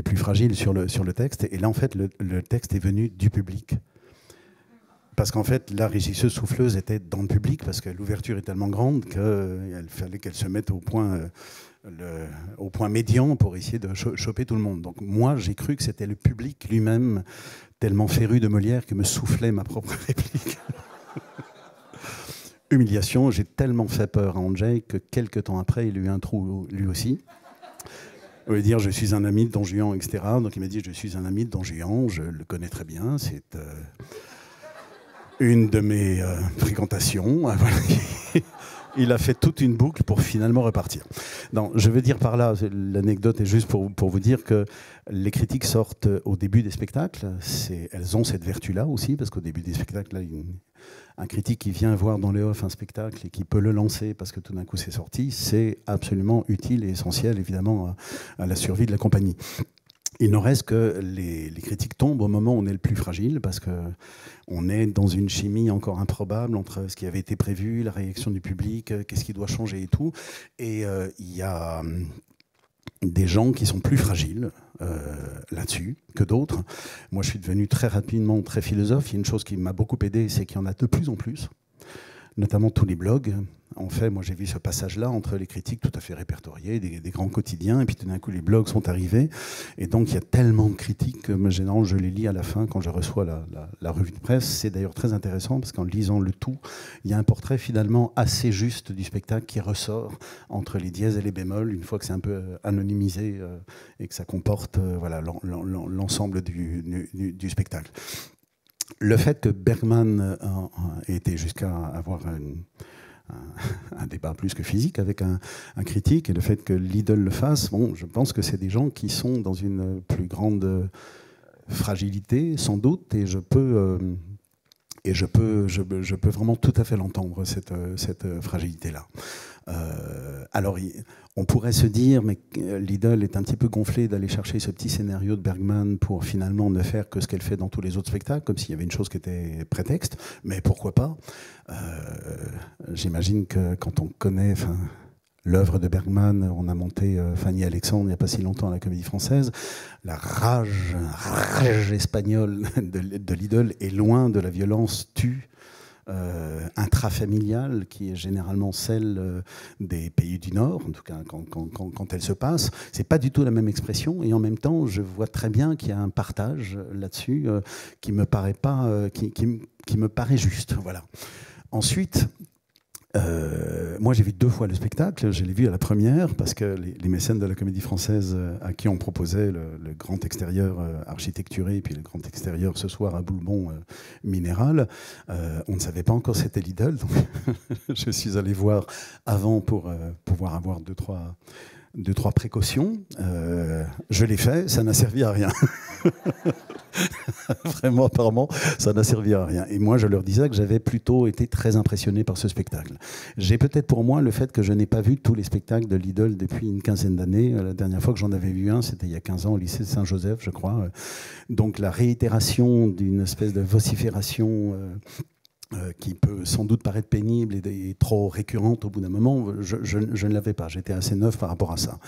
plus fragiles sur le texte. Et là, en fait, le texte est venu du public. Parce qu'en fait, la régisseuse souffleuse était dans le public, parce que l'ouverture est tellement grande qu'il fallait qu'elle se mette au point médian pour essayer de choper tout le monde. Donc moi, j'ai cru que c'était le public lui-même, tellement féru de Molière, qui me soufflait ma propre réplique. Humiliation, j'ai tellement fait peur à Andrzej que quelques temps après, il a eu un trou lui aussi. Il veut dire, je suis un ami de Don Juan, etc. Donc il m'a dit, je suis un ami de Don Juan, je le connais très bien, c'est... une de mes fréquentations. Il a fait toute une boucle pour finalement repartir. Non, je veux dire par là, l'anecdote est juste pour vous dire que les critiques sortent au début des spectacles. Elles ont cette vertu-là aussi, parce qu'au début des spectacles, là, un critique qui vient voir dans les off un spectacle et qui peut le lancer parce que tout d'un coup c'est sorti, c'est absolument utile et essentiel, évidemment, à la survie de la compagnie. Il n'en reste que les critiques tombent au moment où on est le plus fragile, parce qu'on est dans une chimie encore improbable entre ce qui avait été prévu, la réaction du public, qu'est-ce qui doit changer et tout. Et il y a des gens qui sont plus fragiles là-dessus que d'autres. Moi, je suis devenu très rapidement très philosophe. Il y a une chose qui m'a beaucoup aidé, c'est qu'il y en a de plus en plus, notamment tous les blogs. En fait, moi j'ai vu ce passage-là entre les critiques tout à fait répertoriées, des grands quotidiens, et puis tout d'un coup les blogs sont arrivés, et donc il y a tellement de critiques que généralement je les lis à la fin quand je reçois la revue de presse. C'est d'ailleurs très intéressant parce qu'en lisant le tout, il y a un portrait finalement assez juste du spectacle qui ressort entre les dièses et les bémols, une fois que c'est un peu anonymisé et que ça comporte voilà, l'ensemble du spectacle. Le fait que Bergman ait été jusqu'à avoir un débat plus que physique avec un critique, et le fait que Lidl le fasse, bon, je pense que c'est des gens qui sont dans une plus grande fragilité, sans doute, et je peux vraiment tout à fait l'entendre, cette fragilité-là. Alors, on pourrait se dire, mais Lidl est un petit peu gonflé d'aller chercher ce petit scénario de Bergman pour finalement ne faire que ce qu'elle fait dans tous les autres spectacles, comme s'il y avait une chose qui était prétexte, mais pourquoi pas. J'imagine que quand on connaît l'œuvre de Bergman, on a monté Fanny Alexandre il n'y a pas si longtemps à la Comédie Française, la rage espagnole de Lidl est loin de la violence tue intrafamiliale qui est généralement celle des pays du Nord, en tout cas quand elle se passe. C'est pas du tout la même expression, et en même temps, je vois très bien qu'il y a un partage là-dessus qui me paraît pas, qui me paraît juste. Voilà. Ensuite, moi j'ai vu 2 fois le spectacle. Je l'ai vu à la première parce que les mécènes de la Comédie Française à qui on proposait le grand extérieur architecturé et puis le grand extérieur ce soir à Boulbon minéral, on ne savait pas encore c'était Lidl, donc je suis allé voir avant pour pouvoir avoir 2-3 précautions. Je l'ai fait, ça n'a servi à rien. Vraiment, apparemment, ça n'a servi à rien. Et moi, je leur disais que j'avais plutôt été très impressionné par ce spectacle. J'ai peut-être pour moi le fait que je n'ai pas vu tous les spectacles de Lidl depuis une quinzaine d'années. La dernière fois que j'en avais vu un, c'était il y a 15 ans au lycée de Saint-Joseph, je crois. Donc la réitération d'une espèce de vocifération qui peut sans doute paraître pénible et trop récurrente au bout d'un moment, je ne l'avais pas. J'étais assez neuf par rapport à ça.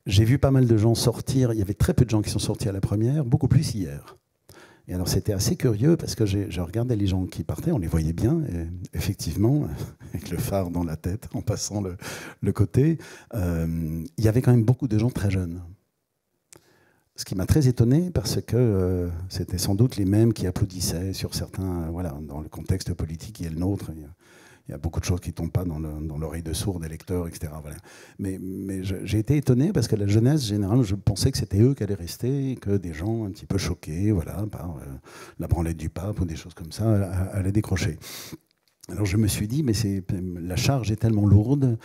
J'ai vu pas mal de gens sortir. Il y avait très peu de gens qui sont sortis à la première, beaucoup plus hier. Et alors c'était assez curieux parce que je regardais les gens qui partaient, on les voyait bien, et effectivement, avec le phare dans la tête, en passant le côté, il y avait quand même beaucoup de gens très jeunes. Ce qui m'a très étonné parce que c'était sans doute les mêmes qui applaudissaient sur certains, voilà, dans le contexte politique qui est le nôtre. Il y a beaucoup de choses qui ne tombent pas dans l'oreille de sourds des lecteurs, etc. Voilà. Mais j'ai été étonné parce que la jeunesse, généralement, je pensais que c'était eux qui allaient rester, que des gens un petit peu choqués, voilà, par la branlette du pape ou des choses comme ça, allaient décrocher. Alors je me suis dit, mais la charge est tellement lourde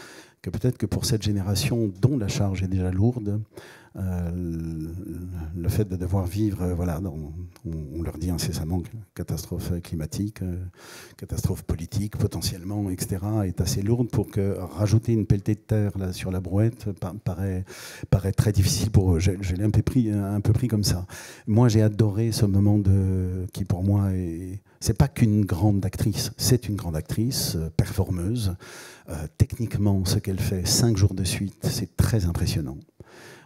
que peut-être que pour cette génération dont la charge est déjà lourde, le fait de devoir vivre, voilà, on leur dit incessamment que catastrophe climatique, catastrophe politique potentiellement, etc., est assez lourde pour que rajouter une pelletée de terre là, sur la brouette paraît très difficile pour eux. Je l'ai un peu pris comme ça. Moi, j'ai adoré ce moment qui pour moi c'est pas qu'une grande actrice, c'est une grande actrice, performeuse. Techniquement, ce qu'elle fait 5 jours de suite, c'est très impressionnant.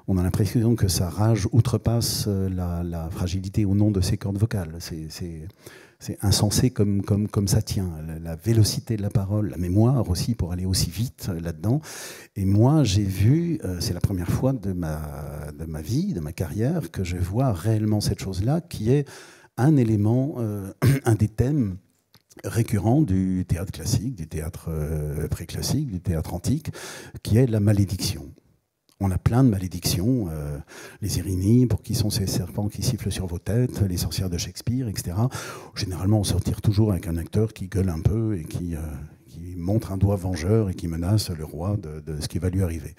On a l'impression que sa rage outrepasse la fragilité au nom de ses cordes vocales. C'est insensé comme ça tient. La vélocité de la parole, la mémoire aussi pour aller aussi vite là-dedans. Et moi, j'ai vu, c'est la première fois de ma vie, de ma carrière, que je vois réellement cette chose-là, qui est un élément, un des thèmes récurrent du théâtre classique, du théâtre préclassique, du théâtre antique, qui est la malédiction. On a plein de malédictions, les Irini, pour qui sont ces serpents qui sifflent sur vos têtes, les sorcières de Shakespeare, etc. Généralement, on sort toujours avec un acteur qui gueule un peu et qui montre un doigt vengeur et qui menace le roi de ce qui va lui arriver.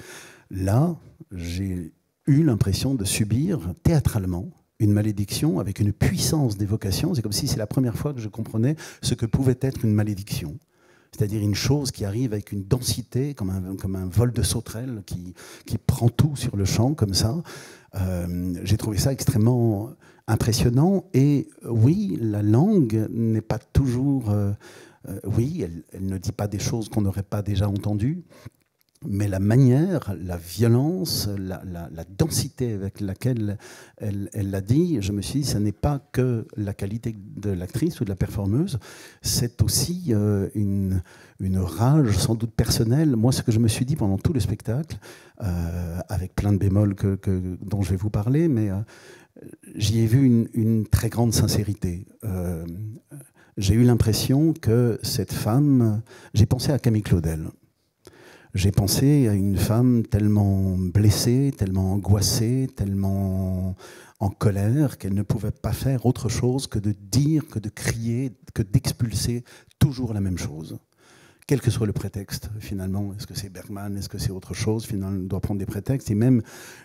Là, j'ai eu l'impression de subir théâtralement une malédiction avec une puissance d'évocation. C'est comme si c'est la première fois que je comprenais ce que pouvait être une malédiction. C'est-à-dire une chose qui arrive avec une densité, comme un vol de sauterelle qui prend tout sur le champ, comme ça. J'ai trouvé ça extrêmement impressionnant. Et oui, la langue n'est pas toujours... oui, elle ne dit pas des choses qu'on n'aurait pas déjà entendues. Mais la manière, la violence, la densité avec laquelle elle l'a dit, je me suis dit, ce n'est pas que la qualité de l'actrice ou de la performeuse, c'est aussi une rage sans doute personnelle. Moi, ce que je me suis dit pendant tout le spectacle, avec plein de bémols dont je vais vous parler, mais j'y ai vu une très grande sincérité. J'ai eu l'impression que cette femme... J'ai pensé à Camille Claudel. J'ai pensé à une femme tellement blessée, tellement angoissée, tellement en colère qu'elle ne pouvait pas faire autre chose que de dire, que de crier, que d'expulser toujours la même chose. quel que soit le prétexte, finalement. Est-ce que c'est Bergman? Est-ce que c'est autre chose? Finalement, on doit prendre des prétextes. Et même,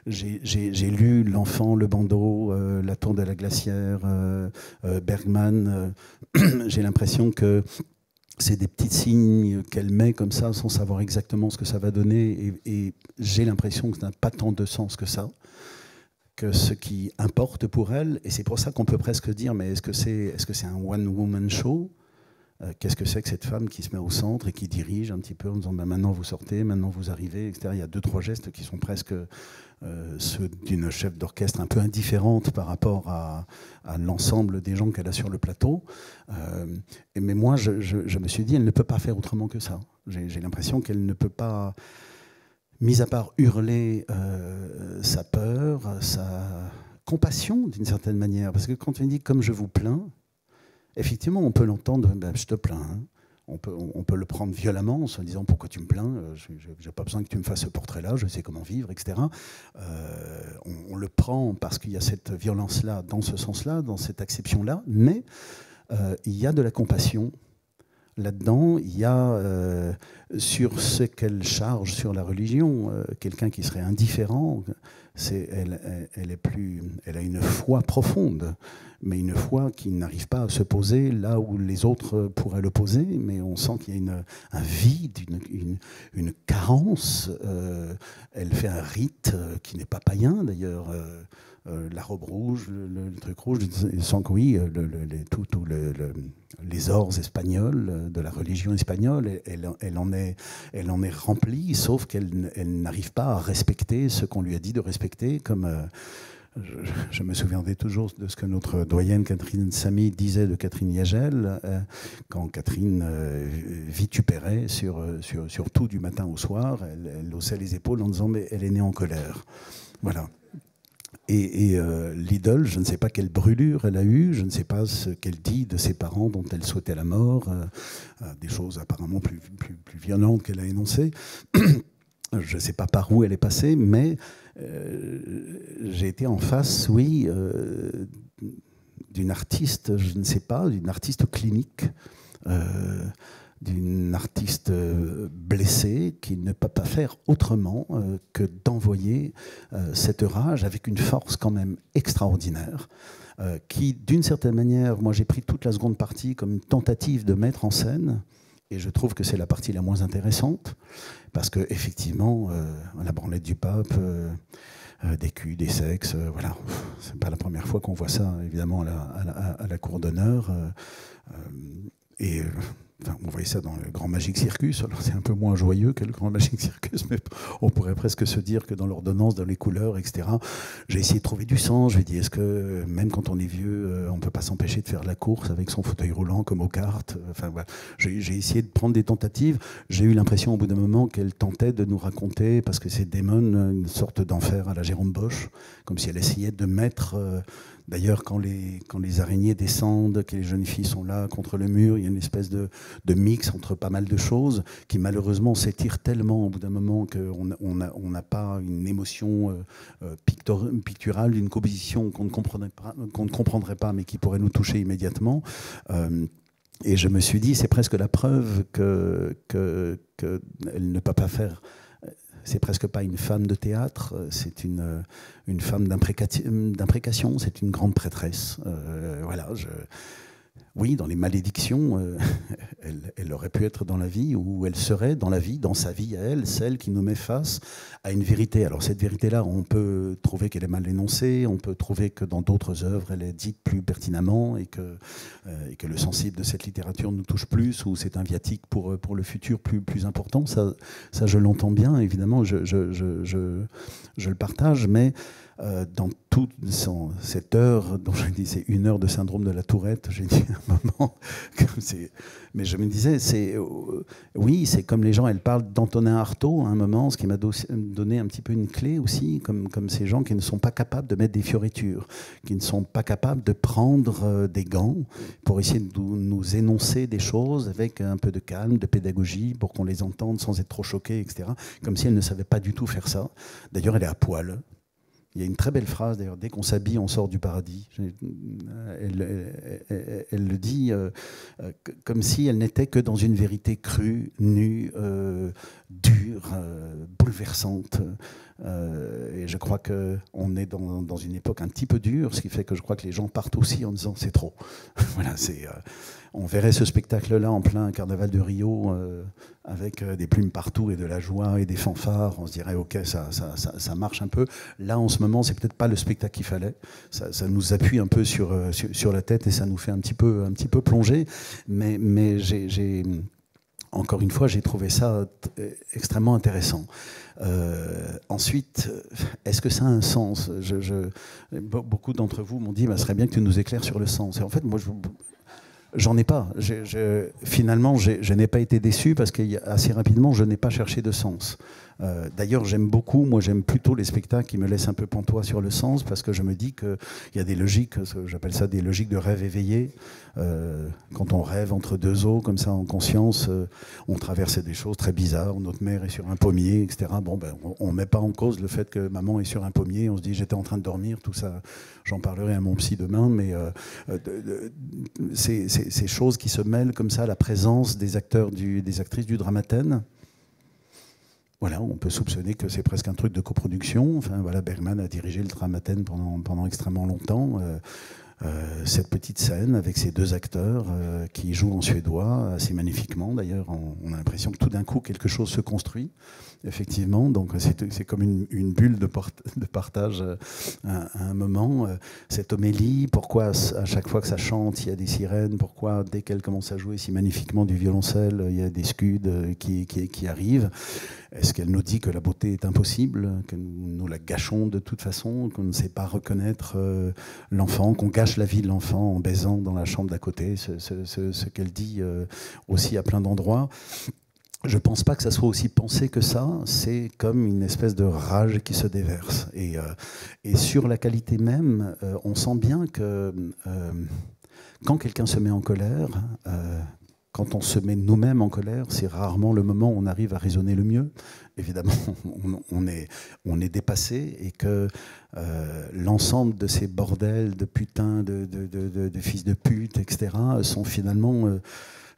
j'ai lu L'Enfant, le bandeau, La Tour de la Glacière, Bergman. J'ai l'impression que c'est des petits signes qu'elle met comme ça, sans savoir exactement ce que ça va donner. Et j'ai l'impression que ça n'a pas tant de sens que ça, que ce qui importe pour elle. Et c'est pour ça qu'on peut presque dire, mais est-ce que c'est un one-woman show? Qu'est-ce que c'est que cette femme qui se met au centre et qui dirige un petit peu en disant ben maintenant vous sortez, maintenant vous arrivez, etc. Il y a 2-3 gestes qui sont presque ceux d'une chef d'orchestre un peu indifférente par rapport à l'ensemble des gens qu'elle a sur le plateau. Mais moi, je me suis dit, elle ne peut pas faire autrement que ça. J'ai l'impression qu'elle ne peut pas, mis à part hurler sa peur, sa compassion d'une certaine manière. Parce que quand on dit « comme je vous plains », effectivement, on peut l'entendre, ben, je te plains. Hein. On peut le prendre violemment en se disant pourquoi tu me plains, je n'ai pas besoin que tu me fasses ce portrait-là, je sais comment vivre, etc. On le prend parce qu'il y a cette violence-là, dans ce sens-là, dans cette acception-là, mais il y a de la compassion là-dedans. Il y a sur ce qu'elle charge sur la religion, quelqu'un qui serait indifférent, elle a une foi profonde, mais une foi qui n'arrive pas à se poser là où les autres pourraient le poser, mais on sent qu'il y a un vide, une carence. Elle fait un rite qui n'est pas païen d'ailleurs. La robe rouge, le truc rouge, sans que oui, les ors espagnols de la religion espagnole, elle en est remplie, sauf qu'elle n'arrive pas à respecter ce qu'on lui a dit de respecter, comme je me souviendrai toujours de ce que notre doyenne Catherine Samy disait de Catherine Yagel, quand Catherine vitupérait sur tout du matin au soir, elle haussait les épaules en disant mais elle est née en colère. Voilà. Et l'idole, je ne sais pas quelle brûlure elle a eue, je ne sais pas ce qu'elle dit de ses parents dont elle souhaitait la mort, des choses apparemment plus violentes qu'elle a énoncées. Je ne sais pas par où elle est passée, mais j'ai été en face, oui, d'une artiste, je ne sais pas, d'une artiste clinique, d'une artiste blessée qui ne peut pas faire autrement que d'envoyer cette rage avec une force quand même extraordinaire qui, d'une certaine manière, moi j'ai pris toute la seconde partie comme une tentative de mettre en scène, et je trouve que c'est la partie la moins intéressante parce que effectivement la branlette du pape, des culs, des sexes, voilà, c'est pas la première fois qu'on voit ça évidemment à la cour d'honneur et enfin, on voyait ça dans le Grand Magic Circus, alors c'est un peu moins joyeux que le Grand Magic Circus, mais on pourrait presque se dire que dans l'ordonnance, dans les couleurs, etc., j'ai essayé de trouver du sens. Je lui ai dit, est-ce que même quand on est vieux, on ne peut pas s'empêcher de faire la course avec son fauteuil roulant comme aux cartes? Enfin, voilà. J'ai essayé de prendre des tentatives. J'ai eu l'impression au bout d'un moment qu'elle tentait de nous raconter, parce que c'est Damon, une sorte d'enfer à la Jérôme Bosch, comme si elle essayait de mettre... D'ailleurs, quand les araignées descendent, que les jeunes filles sont là contre le mur, il y a une espèce de mix entre pas mal de choses qui malheureusement s'étire tellement au bout d'un moment qu'on n'a pas une émotion picturale, une composition qu'on ne comprendrait pas, mais qui pourrait nous toucher immédiatement. Et je me suis dit, c'est presque la preuve qu'elle ne peut pas faire... C'est presque pas une femme de théâtre, c'est une femme d'imprécation, c'est une grande prêtresse. Voilà, oui, dans les malédictions, elle aurait pu être dans la vie, ou elle serait dans la vie, dans sa vie à elle, celle qui nous met face à une vérité. Alors cette vérité-là, on peut trouver qu'elle est mal énoncée, on peut trouver que dans d'autres œuvres, elle est dite plus pertinemment, et que le sensible de cette littérature nous touche plus, ou c'est un viatique pour le futur plus important. Ça je l'entends bien, évidemment, je le partage, mais... dans toute cette heure dont je disais une heure de syndrome de la Tourette, j'ai dit à un moment, mais je me disais, oui, c'est comme les gens, elle parle d'Antonin Artaud à un moment, ce qui m'a donné un petit peu une clé aussi, comme ces gens qui ne sont pas capables de mettre des fioritures, qui ne sont pas capables de prendre des gants pour essayer de nous énoncer des choses avec un peu de calme, de pédagogie, pour qu'on les entende sans être trop choqués, etc. Comme si elle ne savait pas du tout faire ça. D'ailleurs, elle est à poil. Il y a une très belle phrase, d'ailleurs, dès qu'on s'habille, on sort du paradis. Elle le dit comme si elle n'était que dans une vérité crue, nue, dure, bouleversante. Et je crois qu'on est dans une époque un petit peu dure, ce qui fait que je crois que les gens partent aussi en disant c'est trop. Voilà, on verrait ce spectacle-là en plein carnaval de Rio avec des plumes partout et de la joie et des fanfares. On se dirait ok, ça marche un peu. Là, en ce moment, c'est peut-être pas le spectacle qu'il fallait. Ça nous appuie un peu sur la tête et ça nous fait un petit peu plonger. Mais encore une fois, j'ai trouvé ça extrêmement intéressant. Ensuite, est-ce que ça a un sens? Beaucoup d'entre vous m'ont dit, ce serait bien que tu nous éclaires sur le sens. Et en fait, moi, j'en ai pas. Finalement, je n'ai pas été déçu parce qu'assez rapidement, je n'ai pas cherché de sens. D'ailleurs, j'aime plutôt les spectacles qui me laissent un peu pantois sur le sens, parce que je me dis qu'il y a des logiques, j'appelle ça des logiques de rêve éveillé. Quand on rêve entre deux eaux, comme ça, en conscience, on traverse des choses très bizarres. Notre mère est sur un pommier, etc. On ne met pas en cause le fait que maman est sur un pommier. On se dit, j'étais en train de dormir, tout ça. J'en parlerai à mon psy demain, mais ces choses qui se mêlent comme ça à la présence des acteurs, des actrices du Dramaten. Voilà, on peut soupçonner que c'est presque un truc de coproduction. Enfin, voilà, Bergman a dirigé le Dramaten pendant extrêmement longtemps. Cette petite scène avec ces deux acteurs qui jouent en suédois assez magnifiquement. D'ailleurs, on a l'impression que tout d'un coup, quelque chose se construit, effectivement. Donc, c'est comme une bulle de partage à un moment. Cette homélie, pourquoi à chaque fois que ça chante, il y a des sirènes? Pourquoi, dès qu'elle commence à jouer si magnifiquement du violoncelle, il y a des scuds qui arrivent? Est-ce qu'elle nous dit que la beauté est impossible, que nous la gâchons de toute façon, qu'on ne sait pas reconnaître l'enfant, qu'on gâche la vie de l'enfant en baisant dans la chambre d'à côté, ce qu'elle dit aussi à plein d'endroits? Je ne pense pas que ça soit aussi pensé que ça. C'est comme une espèce de rage qui se déverse. Et sur la qualité même, on sent bien que quand quelqu'un se met en colère, quand on se met nous-mêmes en colère, c'est rarement le moment où on arrive à raisonner le mieux. Évidemment, on est dépassé, et que l'ensemble de ces bordels de putains, de fils de pute, etc., sont finalement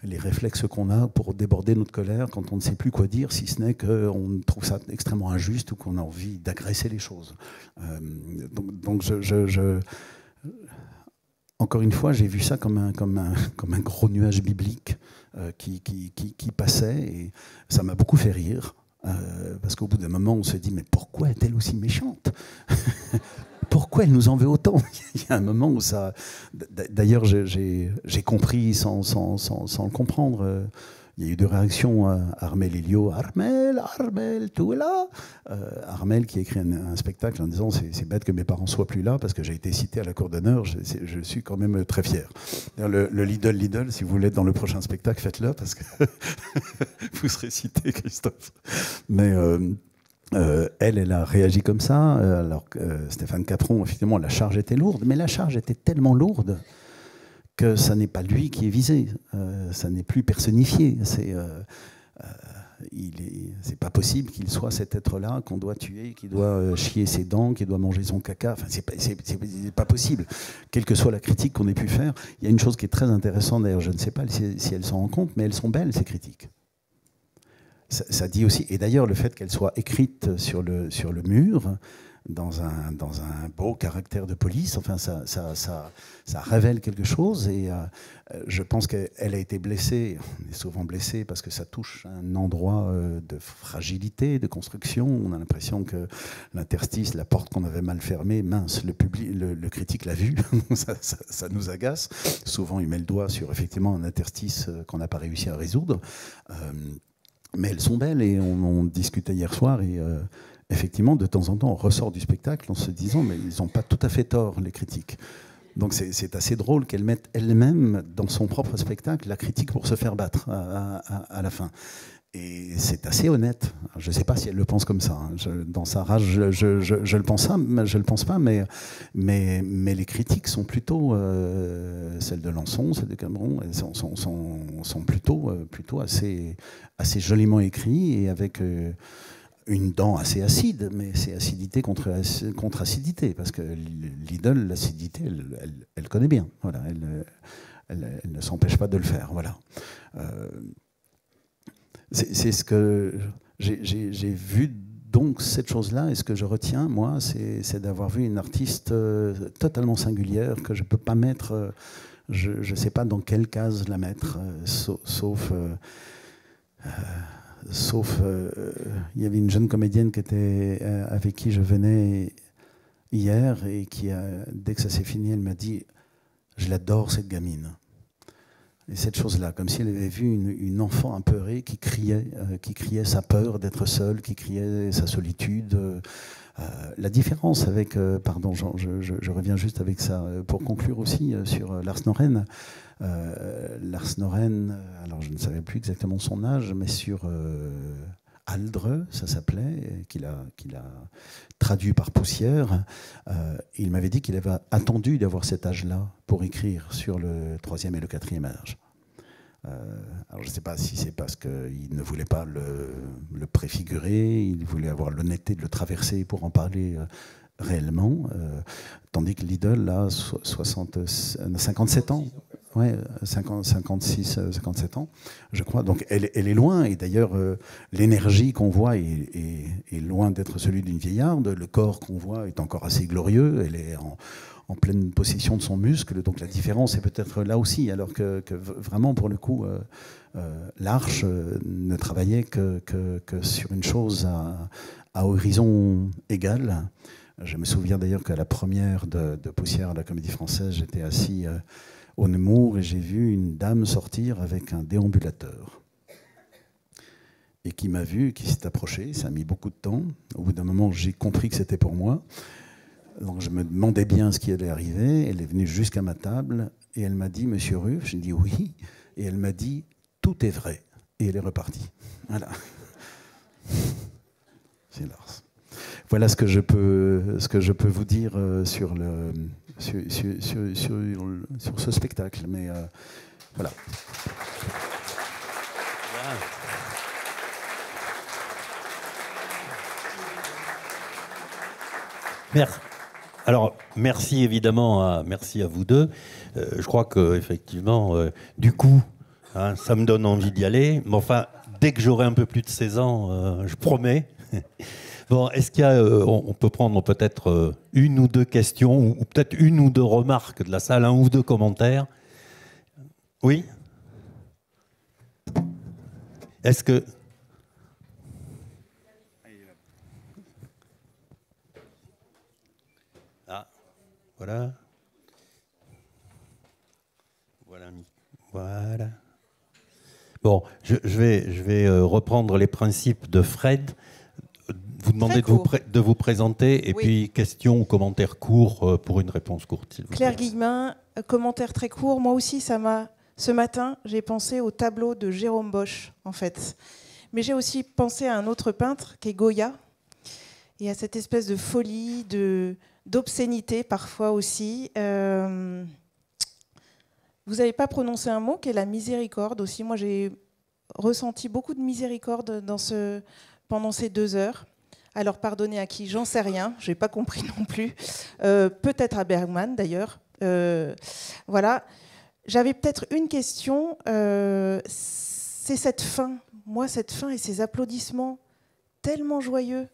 les réflexes qu'on a pour déborder notre colère quand on ne sait plus quoi dire, si ce n'est qu'on trouve ça extrêmement injuste ou qu'on a envie d'agresser les choses. Donc encore une fois, j'ai vu ça comme un gros nuage biblique qui passait, et ça m'a beaucoup fait rire, parce qu'au bout d'un moment, on se dit, mais pourquoi est-elle aussi méchante? Pourquoi elle nous en veut autant? Il y a un moment où ça... D'ailleurs, j'ai compris sans le comprendre. Il y a eu deux réactions à Armel Elio. Armel, tu es là? Armel qui écrit un spectacle en disant, c'est bête que mes parents soient plus là parce que j'ai été cité à la cour d'honneur. Je suis quand même très fier. Le Lidl, si vous voulez être dans le prochain spectacle, faites-le parce que vous serez cité, Christophe. Mais elle a réagi comme ça. Alors que Stéphane Capron, effectivement, la charge était lourde, mais la charge était tellement lourde que ça n'est pas lui qui est visé, ça n'est plus personnifié. C'est pas possible qu'il soit cet être-là qu'on doit tuer, qui doit chier ses dents, qui doit manger son caca. Enfin, c'est pas possible. Quelle que soit la critique qu'on ait pu faire, il y a une chose qui est très intéressante. D'ailleurs, je ne sais pas si elles s'en rendent compte, mais elles sont belles, ces critiques. Ça dit aussi, et d'ailleurs, le fait qu'elles soient écrites sur le mur, dans un beau caractère de police, enfin, ça révèle quelque chose, et je pense qu'elle a été blessée. On est souvent blessé parce que ça touche un endroit de fragilité, de construction. On a l'impression que l'interstice, la porte qu'on avait mal fermée, mince, le critique l'a vue, ça nous agace. Souvent, il met le doigt sur effectivement un interstice qu'on n'a pas réussi à résoudre. Mais elles sont belles, et on discutait hier soir, et effectivement, de temps en temps, on ressort du spectacle en se disant, mais ils n'ont pas tout à fait tort, les critiques. Donc c'est assez drôle qu'elle mette elle-même dans son propre spectacle la critique pour se faire battre à la fin. Et c'est assez honnête. Je ne sais pas si elle le pense comme ça. Hein. Dans sa rage, je le pense pas, mais les critiques sont plutôt celles de Lançon, celles de Cameron, elles sont plutôt assez joliment écrites, et avec une dent assez acide, mais c'est acidité contre acidité, parce que l'idole, l'acidité, elle connaît bien. Voilà, elle ne s'empêche pas de le faire. Voilà. C'est ce que j'ai vu. Donc cette chose-là, et ce que je retiens, moi, c'est d'avoir vu une artiste totalement singulière que je ne peux pas mettre, je ne sais pas dans quelle case la mettre, sauf il y avait une jeune comédienne qui était, avec qui je venais hier, et qui, dès que ça s'est fini, elle m'a dit « Je l'adore, cette gamine ». Et cette chose-là, comme si elle avait vu une enfant apeurée qui criait sa peur d'être seule, qui criait sa solitude. La différence avec, pardon, je reviens juste avec ça, pour conclure aussi sur Lars Noren. Lars Noren, alors je ne savais plus exactement son âge, mais sur Aldre, ça s'appelait, qu'il a traduit par Poussière, il m'avait dit qu'il avait attendu d'avoir cet âge-là pour écrire sur le 3e et le 4e âge. Alors je ne sais pas si c'est parce qu'il ne voulait pas le préfigurer, il voulait avoir l'honnêteté de le traverser pour en parler réellement, tandis que l'idole, là, 57 ans. Ouais, 56, 57 ans, je crois. Donc elle est loin, et d'ailleurs l'énergie qu'on voit est loin d'être celui d'une vieillarde. Le corps qu'on voit est encore assez glorieux, elle est en pleine possession de son muscle, donc la différence est peut-être là aussi, alors que vraiment pour le coup l'Arche ne travaillait que sur une chose à horizon égal. Je me souviens d'ailleurs qu'à la première de Poussière à la Comédie Française, j'étais assis au Nemours, et j'ai vu une dame sortir avec un déambulateur. Et qui m'a vu, qui s'est approché, ça a mis beaucoup de temps. Au bout d'un moment, j'ai compris que c'était pour moi. Donc je me demandais bien ce qui allait arriver. Elle est venue jusqu'à ma table et elle m'a dit « Monsieur Ruff ?» J'ai dit « Oui ». Et elle m'a dit « Tout est vrai ». Et elle est repartie. Voilà. C'est Lars. Voilà ce que je peux vous dire sur ce spectacle. Mais voilà. Merci. Alors, merci évidemment, merci à vous deux. Je crois que effectivement, du coup, hein, ça me donne envie d'y aller. Mais enfin, dès que j'aurai un peu plus de 16 ans, je promets. Bon, est-ce qu'il y a, on peut prendre peut-être une ou deux questions, ou peut-être une ou deux remarques de la salle, un ou deux commentaires? Oui? Est-ce que... Ah, voilà. Voilà. Bon, je vais reprendre les principes de Fred. Vous demandez de vous présenter, et oui, puis questions ou commentaires courts pour une réponse courte, s'il vous plaît. Claire Guillemin, commentaire très court. Moi aussi, ce matin, j'ai pensé au tableau de Jérôme Bosch, en fait. Mais j'ai aussi pensé à un autre peintre, qui est Goya, et à cette espèce de folie, d'obscénité parfois aussi. Vous n'avez pas prononcé un mot qui est la miséricorde aussi. Moi, j'ai ressenti beaucoup de miséricorde pendant ces 2 heures. Alors, pardonnez à qui? J'en sais rien. Je n'ai pas compris non plus. Peut-être à Bergman, d'ailleurs. Voilà. J'avais peut-être une question. C'est cette fin. Moi, cette fin et ces applaudissements tellement joyeux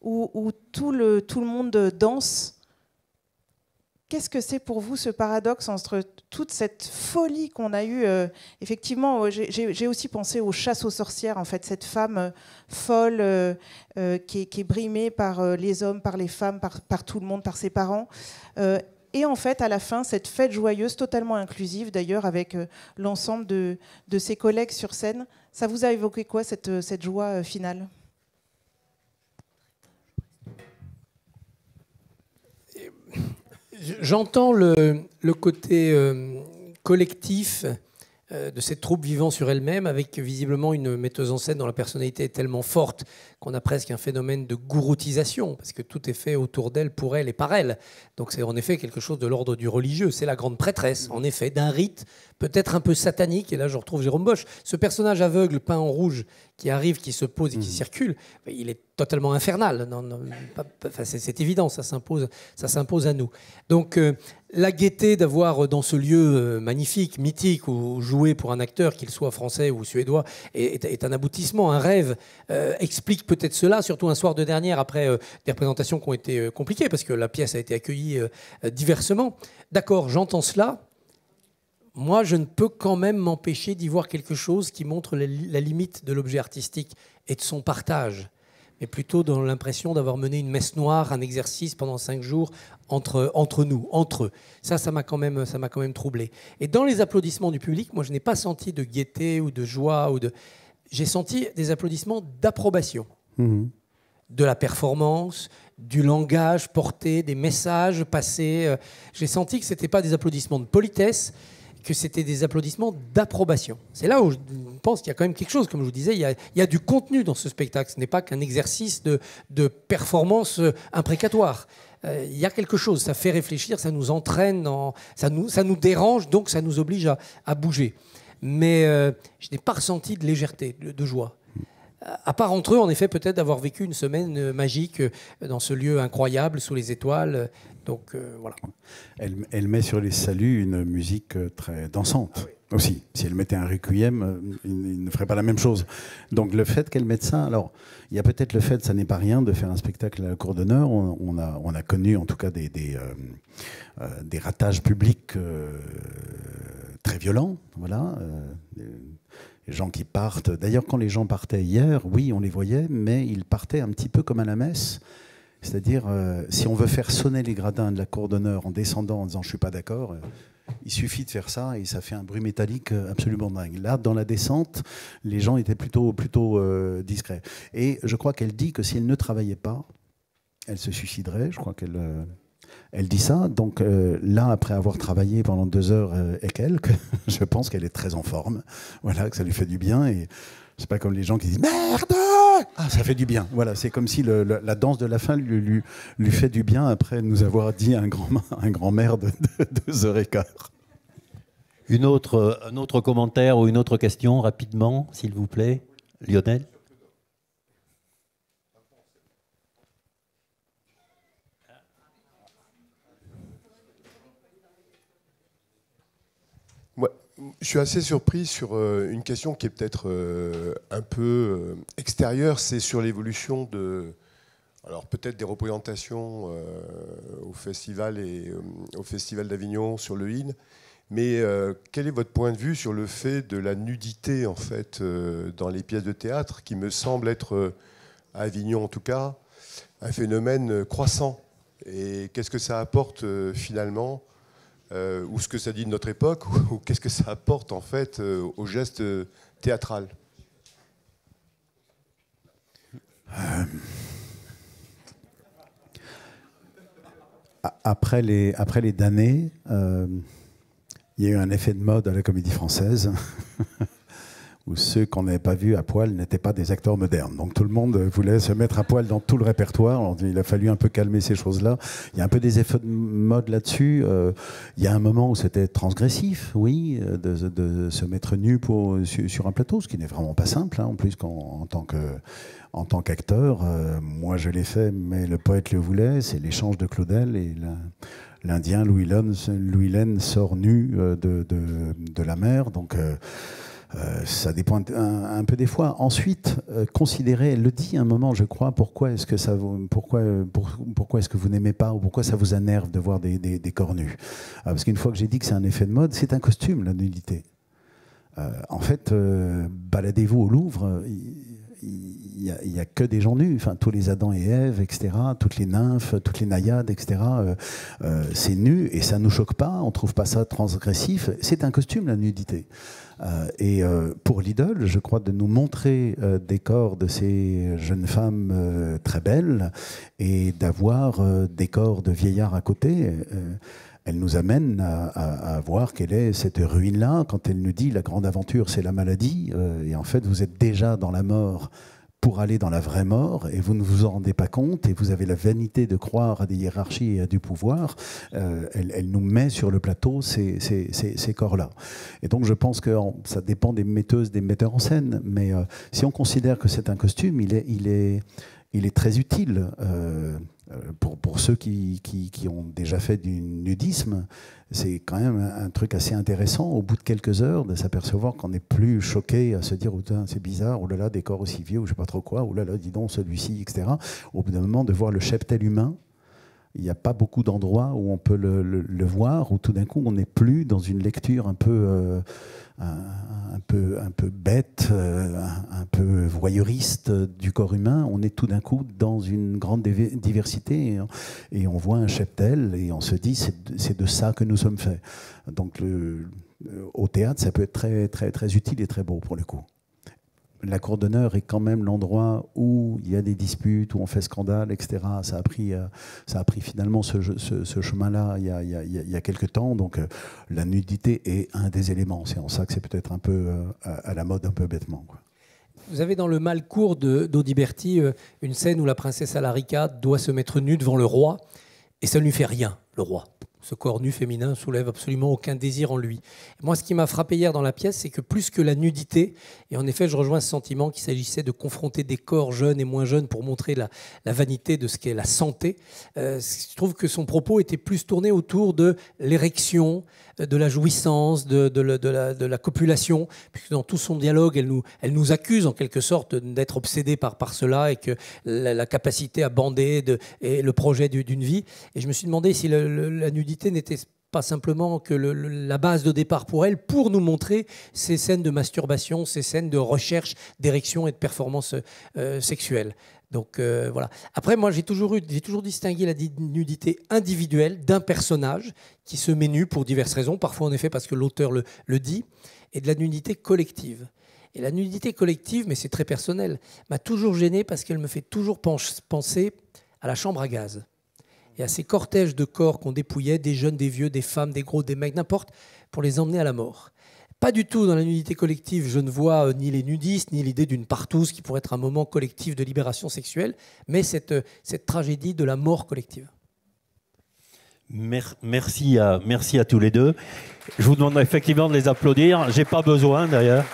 où tout le monde danse. Qu'est-ce que c'est pour vous, ce paradoxe entre toute cette folie qu'on a eue? Effectivement, j'ai aussi pensé aux chasses aux sorcières, en fait, cette femme folle qui est brimée par les hommes, par les femmes, par tout le monde, par ses parents. Et en fait, à la fin, cette fête joyeuse, totalement inclusive, d'ailleurs, avec l'ensemble de ses collègues sur scène. Ça vous a évoqué quoi, cette joie finale? J'entends le côté collectif de cette troupe vivant sur elle-même, avec visiblement une metteuse en scène dont la personnalité est tellement forte qu'on a presque un phénomène de gouroutisation, parce que tout est fait autour d'elle, pour elle et par elle. Donc c'est en effet quelque chose de l'ordre du religieux. C'est la grande prêtresse, en effet, d'un rite peut-être un peu satanique. Et là, je retrouve Jérôme Bosch. Ce personnage aveugle peint en rouge qui arrive, qui se pose et qui circule, il est totalement infernal. C'est évident, ça s'impose à nous. Donc la gaieté d'avoir dans ce lieu magnifique, mythique, où jouer pour un acteur, qu'il soit français ou suédois, est un aboutissement, un rêve, explique peut-être cela, surtout un soir de dernière, après des représentations qui ont été compliquées, parce que la pièce a été accueillie diversement. D'accord, j'entends cela. Moi, je ne peux quand même m'empêcher d'y voir quelque chose qui montre la limite de l'objet artistique et de son partage, mais plutôt dans l'impression d'avoir mené une messe noire, un exercice pendant 5 jours entre nous, entre eux. Ça m'a quand même troublé. Et dans les applaudissements du public, moi, je n'ai pas senti de gaieté ou de joie. J'ai senti des applaudissements d'approbation. De la performance, du langage porté, des messages passés. J'ai senti que ce n'était pas des applaudissements de politesse, que c'était des applaudissements d'approbation. C'est là où je pense qu'il y a quand même quelque chose, comme je vous disais, il y a du contenu dans ce spectacle. Ce n'est pas qu'un exercice de performance imprécatoire. Il y a quelque chose, ça fait réfléchir, ça nous entraîne, ça nous dérange, donc ça nous oblige à bouger. Mais je n'ai pas ressenti de légèreté, de joie. À part entre eux, en effet, peut-être d'avoir vécu une semaine magique dans ce lieu incroyable, sous les étoiles. Donc voilà. Elle met sur les saluts une musique très dansante aussi. Si elle mettait un requiem, il ne ferait pas la même chose. Donc le fait qu'elle mette ça, alors il y a peut-être le fait, ça n'est pas rien, de faire un spectacle à la Cour d'honneur. On a connu en tout cas des ratages publics très violents, voilà. Les gens qui partent. D'ailleurs, quand les gens partaient hier, oui, on les voyait, mais ils partaient un petit peu comme à la messe. C'est-à-dire, si on veut faire sonner les gradins de la Cour d'honneur en descendant en disant « je ne suis pas d'accord », il suffit de faire ça et ça fait un bruit métallique absolument dingue. Là, dans la descente, les gens étaient plutôt discrets. Et je crois qu'elle dit que si elle ne travaillait pas, elle se suiciderait. Je crois qu'elle elle dit ça. Donc là, après avoir travaillé pendant 2 heures et quelques, je pense qu'elle est très en forme. Voilà, que ça lui fait du bien. Et c'est pas comme les gens qui disent « merde !» Ah, ça fait du bien. Voilà, c'est comme si la danse de la fin lui fait du bien après nous avoir dit un grand merde de 2 heures et quart. Un autre commentaire ou une autre question, rapidement, s'il vous plaît. Lionel ? Je suis assez surpris sur une question qui est peut-être un peu extérieure, c'est sur l'évolution alors peut-être des représentations au festival et au festival d'Avignon sur le IN, mais quel est votre point de vue sur le fait de la nudité en fait dans les pièces de théâtre, qui me semble être à Avignon en tout cas un phénomène croissant, et qu'est-ce que ça apporte finalement? Ou ce que ça dit de notre époque, ou qu'est-ce que ça apporte en fait au geste théâtral? Après les damnés, il y a eu un effet de mode à la Comédie Française où ceux qu'on n'avait pas vus à poil n'étaient pas des acteurs modernes. Donc tout le monde voulait se mettre à poil dans tout le répertoire. Alors, il a fallu un peu calmer ces choses-là. Il y a un peu des effets de mode là-dessus. Il y a un moment où c'était transgressif, oui, de se mettre nu sur un plateau, ce qui n'est vraiment pas simple, hein, en plus en tant qu'acteur. Moi, je l'ai fait, mais le poète le voulait. C'est l'échange de Claudel et l'Indien Louis Lenne sort nu de la mer. Donc ça dépend un peu des fois. Ensuite, considérez, elle le dit à un moment, je crois, pourquoi est-ce que vous n'aimez pas, ou pourquoi ça vous énerve de voir des corps nus? Parce qu'une fois que j'ai dit que c'est un effet de mode, c'est un costume, la nudité. En fait, baladez-vous au Louvre, il n'y a que des gens nus, enfin, tous les Adam et Ève, etc., toutes les nymphes, toutes les naïades, etc., c'est nu et ça ne nous choque pas, on ne trouve pas ça transgressif, c'est un costume, la nudité. Et pour l'idole, je crois, de nous montrer des corps de ces jeunes femmes très belles et d'avoir des corps de vieillards à côté, elle nous amène à voir quelle est cette ruine-là. Quand elle nous dit la grande aventure, c'est la maladie, et en fait, vous êtes déjà dans la mort pour aller dans la vraie mort, et vous ne vous en rendez pas compte, et vous avez la vanité de croire à des hiérarchies et à du pouvoir. Elle nous met sur le plateau ces corps-là. Et donc je pense que ça dépend des metteuses, des metteurs en scène, mais si on considère que c'est un costume, il il est très utile. Pour ceux qui ont déjà fait du nudisme, c'est quand même un truc assez intéressant, au bout de quelques heures, de s'apercevoir qu'on n'est plus choqué à se dire oh, c'est bizarre, oh là là, des corps aussi vieux, ou je sais pas trop quoi, oh là là, dis donc, celui-ci, etc. Au bout d'un moment, de voir le cheptel humain, il n'y a pas beaucoup d'endroits où on peut le voir, où tout d'un coup, on n'est plus dans une lecture un peu bête, un peu voyeuriste du corps humain. On est tout d'un coup dans une grande diversité et on voit un cheptel et on se dit c'est de ça que nous sommes faits. Donc au théâtre, ça peut être très, très, très utile et très beau pour le coup. La cour d'honneur est quand même l'endroit où il y a des disputes, où on fait scandale, etc. Ça a pris finalement ce chemin-là il y a quelques temps. Donc la nudité est un des éléments. C'est en ça que c'est peut-être un peu à la mode, un peu bêtement, quoi. Vous avez dans le Malcours d'Audiberti une scène où la princesse Alarica doit se mettre nue devant le roi et ça ne lui fait rien, le roi. Ce corps nu féminin soulève absolument aucun désir en lui. Moi, ce qui m'a frappé hier dans la pièce, c'est que plus que la nudité, et en effet, je rejoins ce sentiment qu'il s'agissait de confronter des corps jeunes et moins jeunes pour montrer la vanité de ce qu'est la santé, je trouve que son propos était plus tourné autour de l'érection, de la jouissance, de la copulation, puisque dans tout son dialogue, elle nous accuse en quelque sorte d'être obsédée par cela et que la capacité à bander est le projet d'une vie. Et je me suis demandé si la nudité n'était pas simplement que la base de départ pour elle, pour nous montrer ces scènes de masturbation, ces scènes de recherche d'érection et de performance sexuelle. Donc voilà. Après, moi, j'ai toujours distingué la nudité individuelle d'un personnage qui se met nu pour diverses raisons, parfois en effet parce que l'auteur le dit, et de la nudité collective. Et la nudité collective, mais c'est très personnel, m'a toujours gêné parce qu'elle me fait toujours penser à la chambre à gaz. Et à ces cortèges de corps qu'on dépouillait, des jeunes, des vieux, des femmes, des gros, des mecs, n'importe, pour les emmener à la mort. Pas du tout dans la nudité collective, je ne vois ni les nudistes, ni l'idée d'une partouze qui pourrait être un moment collectif de libération sexuelle, mais cette tragédie de la mort collective. Merci à tous les deux. Je vous demanderai effectivement de les applaudir. J'ai pas besoin d'ailleurs.